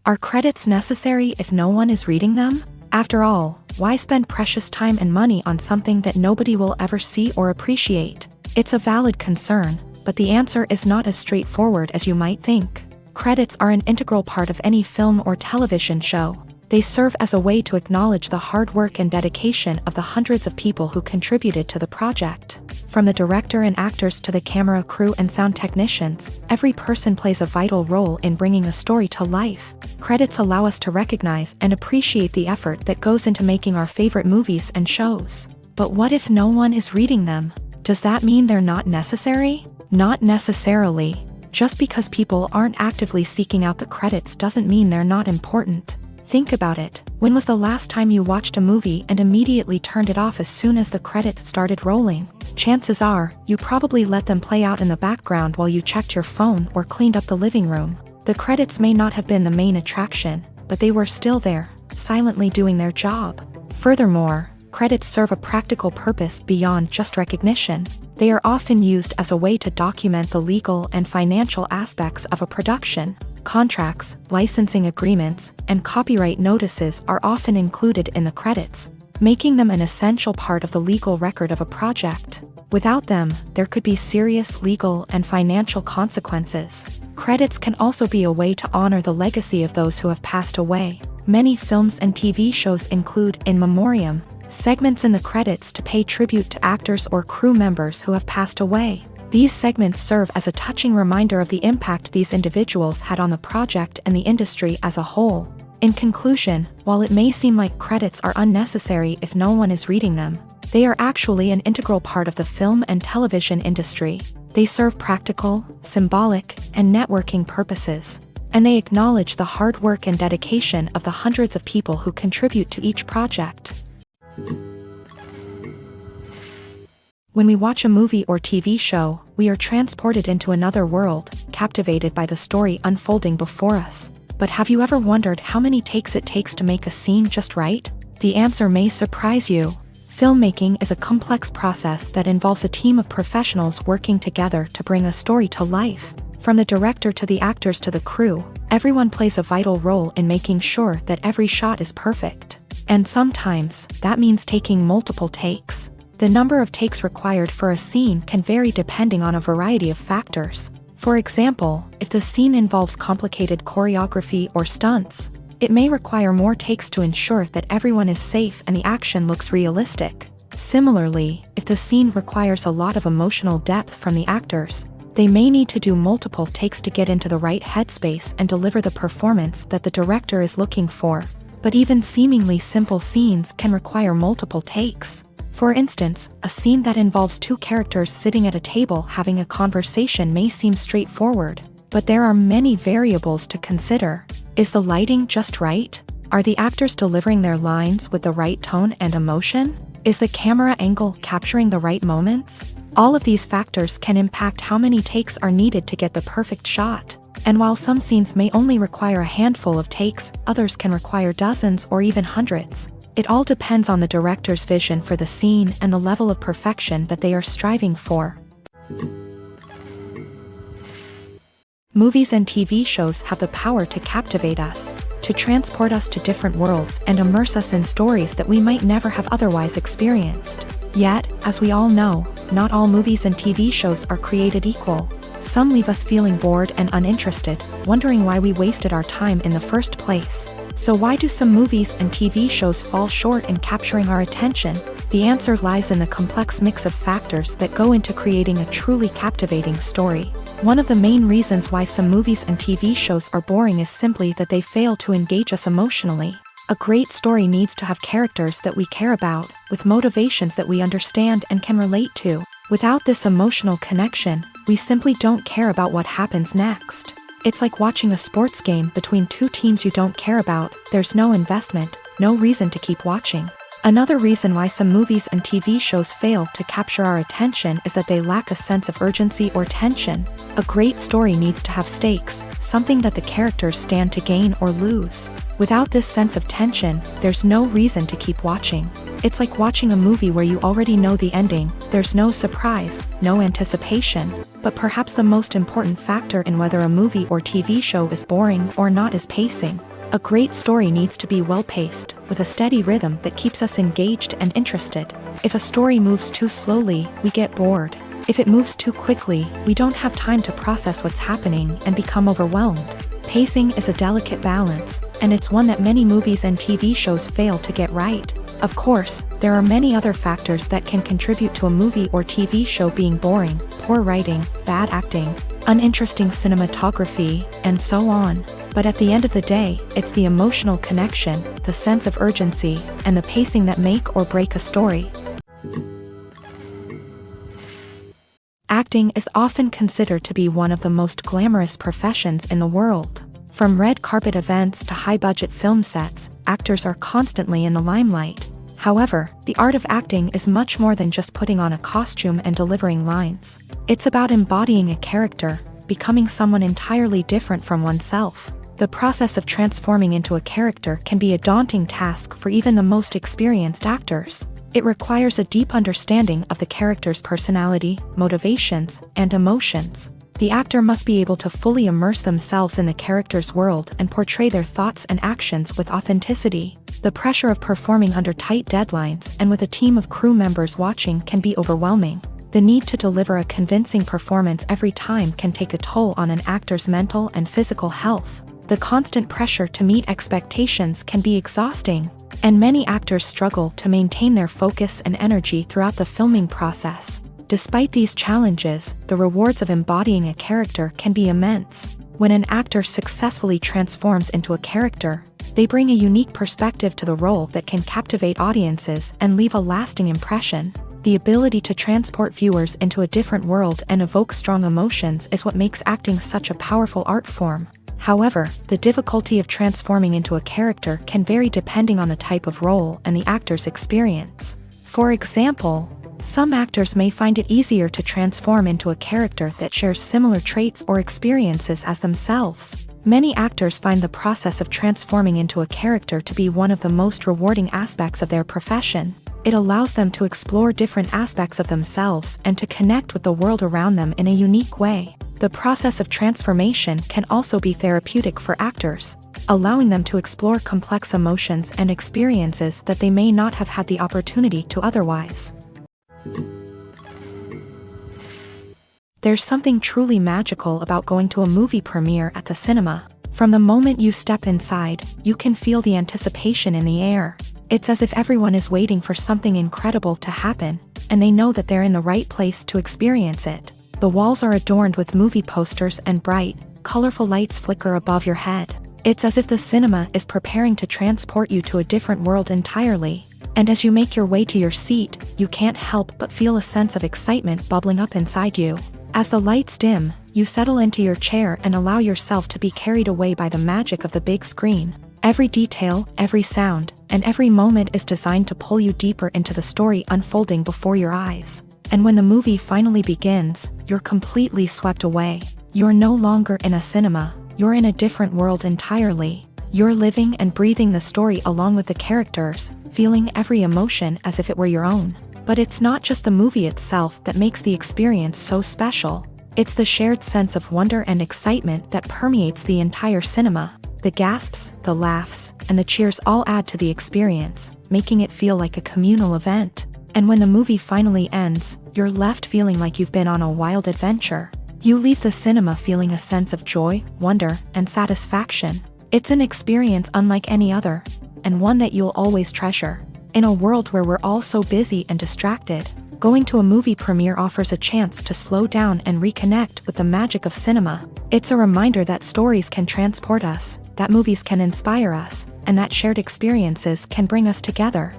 S1: Are credits necessary if no one is reading them? After all, why spend precious time and money on something that nobody will ever see or appreciate? It's a valid concern, but the answer is not as straightforward as you might think. Credits are an integral part of any film or television show. They serve as a way to acknowledge the hard work and dedication of the hundreds of people who contributed to the project. From the director and actors to the camera crew and sound technicians, every person plays a vital role in bringing a story to life. Credits allow us to recognize and appreciate the effort that goes into making our favorite movies and shows. But what if no one is reading them? Does that mean they're not necessary? Not necessarily. Just because people aren't actively seeking out the credits doesn't mean they're not important. Think about it. When was the last time you watched a movie and immediately turned it off as soon as the credits started rolling? Chances are, you probably let them play out in the background while you checked your phone or cleaned up the living room. The credits may not have been the main attraction, but they were still there, silently doing their job. Furthermore, credits serve a practical purpose beyond just recognition. They are often used as a way to document the legal and financial aspects of a production. Contracts, licensing agreements, and copyright notices are often included in the credits, making them an essential part of the legal record of a project. Without them, there could be serious legal and financial consequences. Credits can also be a way to honor the legacy of those who have passed away. Many films and TV shows include in memoriam segments in the credits to pay tribute to actors or crew members who have passed away. These segments serve as a touching reminder of the impact these individuals had on the project and the industry as a whole. In conclusion, while it may seem like credits are unnecessary if no one is reading them, they are actually an integral part of the film and television industry. They serve practical, symbolic, and networking purposes, and they acknowledge the hard work and dedication of the hundreds of people who contribute to each project. When we watch a movie or TV show, we are transported into another world, captivated by the story unfolding before us. But have you ever wondered how many takes it takes to make a scene just right? The answer may surprise you. Filmmaking is a complex process that involves a team of professionals working together to bring a story to life. From the director to the actors to the crew, everyone plays a vital role in making sure that every shot is perfect. And sometimes, that means taking multiple takes. The number of takes required for a scene can vary depending on a variety of factors. For example, if the scene involves complicated choreography or stunts, it may require more takes to ensure that everyone is safe and the action looks realistic. Similarly, if the scene requires a lot of emotional depth from the actors, they may need to do multiple takes to get into the right headspace and deliver the performance that the director is looking for. But even seemingly simple scenes can require multiple takes. For instance, a scene that involves two characters sitting at a table having a conversation may seem straightforward, but there are many variables to consider. Is the lighting just right? Are the actors delivering their lines with the right tone and emotion? Is the camera angle capturing the right moments? All of these factors can impact how many takes are needed to get the perfect shot. And while some scenes may only require a handful of takes, others can require dozens or even hundreds. It all depends on the director's vision for the scene and the level of perfection that they are striving for. Movies and TV shows have the power to captivate us, to transport us to different worlds and immerse us in stories that we might never have otherwise experienced. Yet, as we all know, not all movies and TV shows are created equal. Some leave us feeling bored and uninterested, wondering why we wasted our time in the first place. So why do some movies and TV shows fall short in capturing our attention? The answer lies in the complex mix of factors that go into creating a truly captivating story. One of the main reasons why some movies and TV shows are boring is simply that they fail to engage us emotionally. A great story needs to have characters that we care about, with motivations that we understand and can relate to. Without this emotional connection, we simply don't care about what happens next. It's like watching a sports game between two teams you don't care about. There's no investment, no reason to keep watching. Another reason why some movies and TV shows fail to capture our attention is that they lack a sense of urgency or tension. A great story needs to have stakes, something that the characters stand to gain or lose. Without this sense of tension, there's no reason to keep watching. It's like watching a movie where you already know the ending. There's no surprise, no anticipation. But perhaps the most important factor in whether a movie or TV show is boring or not is pacing. A great story needs to be well-paced, with a steady rhythm that keeps us engaged and interested. If a story moves too slowly, we get bored. If it moves too quickly, we don't have time to process what's happening and become overwhelmed. Pacing is a delicate balance, and it's one that many movies and TV shows fail to get right. Of course, there are many other factors that can contribute to a movie or TV show being boring: poor writing, bad acting, uninteresting cinematography, and so on. But at the end of the day, it's the emotional connection, the sense of urgency, and the pacing that make or break a story. Acting is often considered to be one of the most glamorous professions in the world. From red carpet events to high-budget film sets, actors are constantly in the limelight. However, the art of acting is much more than just putting on a costume and delivering lines. It's about embodying a character, becoming someone entirely different from oneself. The process of transforming into a character can be a daunting task for even the most experienced actors. It requires a deep understanding of the character's personality, motivations, and emotions. The actor must be able to fully immerse themselves in the character's world and portray their thoughts and actions with authenticity. The pressure of performing under tight deadlines and with a team of crew members watching can be overwhelming. The need to deliver a convincing performance every time can take a toll on an actor's mental and physical health. The constant pressure to meet expectations can be exhausting, and many actors struggle to maintain their focus and energy throughout the filming process. Despite these challenges, the rewards of embodying a character can be immense. When an actor successfully transforms into a character, they bring a unique perspective to the role that can captivate audiences and leave a lasting impression. The ability to transport viewers into a different world and evoke strong emotions is what makes acting such a powerful art form. However, the difficulty of transforming into a character can vary depending on the type of role and the actor's experience. For example, some actors may find it easier to transform into a character that shares similar traits or experiences as themselves. Many actors find the process of transforming into a character to be one of the most rewarding aspects of their profession. It allows them to explore different aspects of themselves and to connect with the world around them in a unique way. The process of transformation can also be therapeutic for actors, allowing them to explore complex emotions and experiences that they may not have had the opportunity to otherwise. There's something truly magical about going to a movie premiere at the cinema. From the moment you step inside, you can feel the anticipation in the air. It's as if everyone is waiting for something incredible to happen, and they know that they're in the right place to experience it. The walls are adorned with movie posters and bright, colorful lights flicker above your head. It's as if the cinema is preparing to transport you to a different world entirely. And as you make your way to your seat, you can't help but feel a sense of excitement bubbling up inside you. As the lights dim, you settle into your chair and allow yourself to be carried away by the magic of the big screen. Every detail, every sound, and every moment is designed to pull you deeper into the story unfolding before your eyes. And when the movie finally begins, you're completely swept away. You're no longer in a cinema, you're in a different world entirely. You're living and breathing the story along with the characters, feeling every emotion as if it were your own. But it's not just the movie itself that makes the experience so special. It's the shared sense of wonder and excitement that permeates the entire cinema. The gasps, the laughs, and the cheers all add to the experience, making it feel like a communal event. And when the movie finally ends, you're left feeling like you've been on a wild adventure. You leave the cinema feeling a sense of joy, wonder, and satisfaction. It's an experience unlike any other, and one that you'll always treasure. In a world where we're all so busy and distracted, going to a movie premiere offers a chance to slow down and reconnect with the magic of cinema. It's a reminder that stories can transport us, that movies can inspire us, and that shared experiences can bring us together.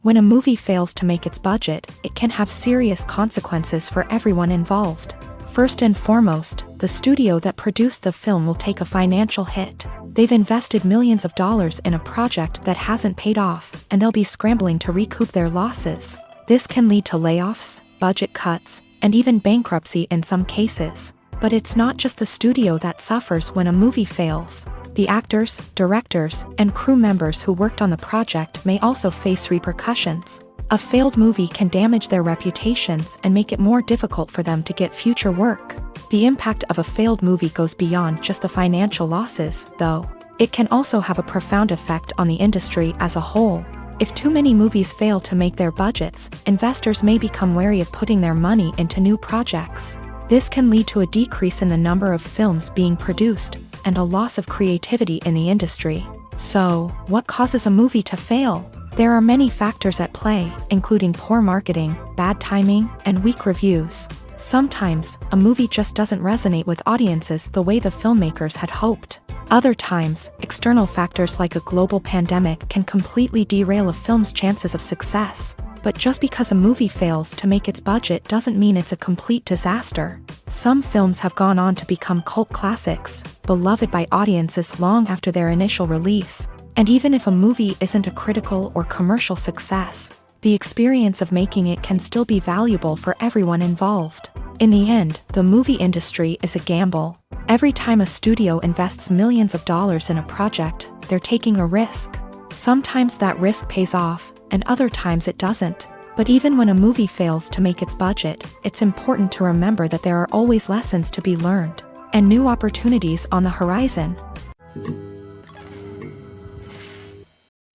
S1: When a movie fails to make its budget, it can have serious consequences for everyone involved. First and foremost, the studio that produced the film will take a financial hit. They've invested millions of dollars in a project that hasn't paid off, and they'll be scrambling to recoup their losses. This can lead to layoffs, budget cuts, and even bankruptcy in some cases. But it's not just the studio that suffers when a movie fails. The actors, directors, and crew members who worked on the project may also face repercussions. A failed movie can damage their reputations and make it more difficult for them to get future work. The impact of a failed movie goes beyond just the financial losses, though. It can also have a profound effect on the industry as a whole. If too many movies fail to make their budgets, investors may become wary of putting their money into new projects. This can lead to a decrease in the number of films being produced, and a loss of creativity in the industry. So, what causes a movie to fail? There are many factors at play, including poor marketing, bad timing, and weak reviews. Sometimes, a movie just doesn't resonate with audiences the way the filmmakers had hoped. Other times, external factors like a global pandemic can completely derail a film's chances of success. But just because a movie fails to make its budget doesn't mean it's a complete disaster. Some films have gone on to become cult classics, beloved by audiences long after their initial release. And even if a movie isn't a critical or commercial success, the experience of making it can still be valuable for everyone involved. In the end, the movie industry is a gamble. Every time a studio invests millions of dollars in a project, they're taking a risk. Sometimes that risk pays off, and other times it doesn't. But even when a movie fails to make its budget, it's important to remember that there are always lessons to be learned, and new opportunities on the horizon.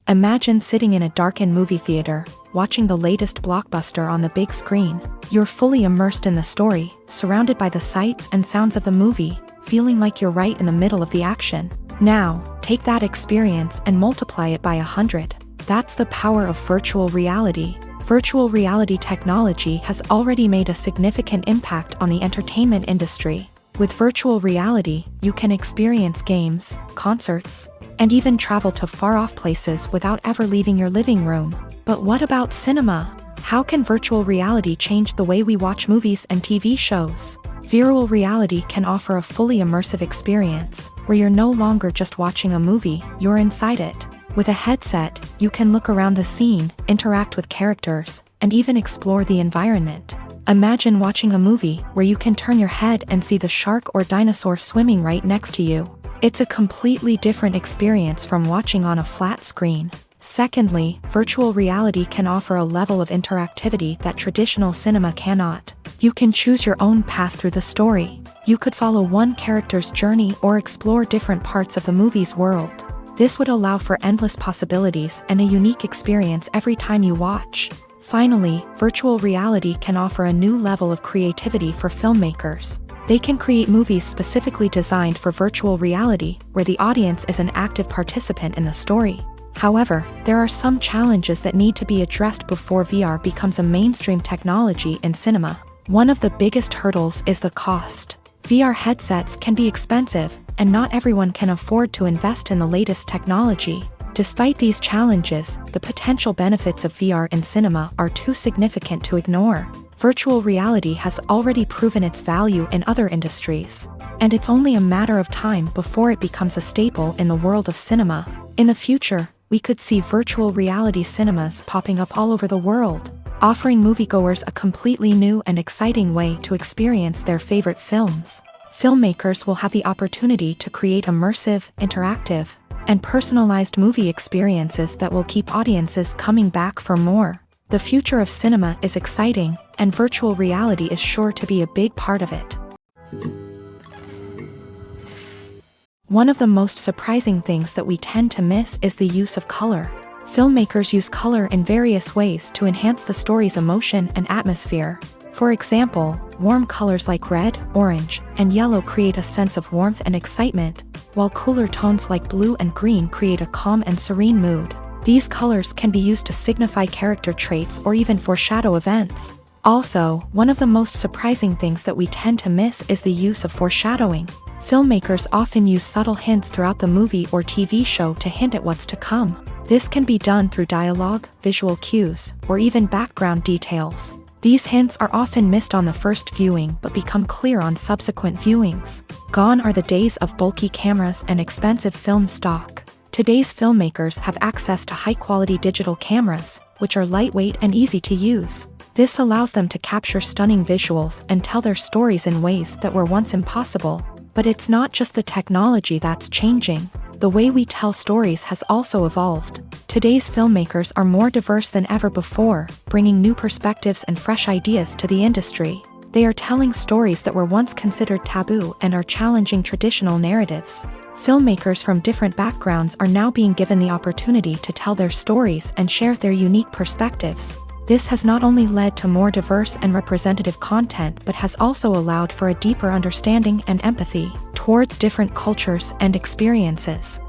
S1: Imagine sitting in a darkened movie theater, watching the latest blockbuster on the big screen. You're fully immersed in the story, surrounded by the sights and sounds of the movie, feeling like you're right in the middle of the action. Now, take that experience and multiply it by 100. That's the power of virtual reality. Virtual reality technology has already made a significant impact on the entertainment industry. With virtual reality, you can experience games, concerts, and even travel to far-off places without ever leaving your living room. But what about cinema? How can virtual reality change the way we watch movies and TV shows? Virtual reality can offer a fully immersive experience, where you're no longer just watching a movie, you're inside it. With a headset, you can look around the scene, interact with characters, and even explore the environment. Imagine watching a movie where you can turn your head and see the shark or dinosaur swimming right next to you. It's a completely different experience from watching on a flat screen. Secondly, virtual reality can offer a level of interactivity that traditional cinema cannot. You can choose your own path through the story. You could follow one character's journey or explore different parts of the movie's world. This would allow for endless possibilities and a unique experience every time you watch. Finally, virtual reality can offer a new level of creativity for filmmakers. They can create movies specifically designed for virtual reality, where the audience is an active participant in the story. However, there are some challenges that need to be addressed before VR becomes a mainstream technology in cinema. One of the biggest hurdles is the cost. VR headsets can be expensive, and not everyone can afford to invest in the latest technology. Despite these challenges, the potential benefits of VR in cinema are too significant to ignore. Virtual reality has already proven its value in other industries, and it's only a matter of time before it becomes a staple in the world of cinema. In the future, we could see virtual reality cinemas popping up all over the world, offering moviegoers a completely new and exciting way to experience their favorite films. Filmmakers will have the opportunity to create immersive, interactive, and personalized movie experiences that will keep audiences coming back for more. The future of cinema is exciting, and virtual reality is sure to be a big part of it. One of the most surprising things that we tend to miss is the use of color. Filmmakers use color in various ways to enhance the story's emotion and atmosphere. For example, warm colors like red, orange, and yellow create a sense of warmth and excitement, while cooler tones like blue and green create a calm and serene mood. These colors can be used to signify character traits or even foreshadow events. Also, one of the most surprising things that we tend to miss is the use of foreshadowing. Filmmakers often use subtle hints throughout the movie or TV show to hint at what's to come. This can be done through dialogue, visual cues, or even background details. These hints are often missed on the first viewing but become clear on subsequent viewings. Gone are the days of bulky cameras and expensive film stock. Today's filmmakers have access to high-quality digital cameras, which are lightweight and easy to use. This allows them to capture stunning visuals and tell their stories in ways that were once impossible. But it's not just the technology that's changing. The way we tell stories has also evolved. Today's filmmakers are more diverse than ever before, bringing new perspectives and fresh ideas to the industry. They are telling stories that were once considered taboo and are challenging traditional narratives. Filmmakers from different backgrounds are now being given the opportunity to tell their stories and share their unique perspectives. This has not only led to more diverse and representative content but has also allowed for a deeper understanding and empathy towards different cultures and experiences.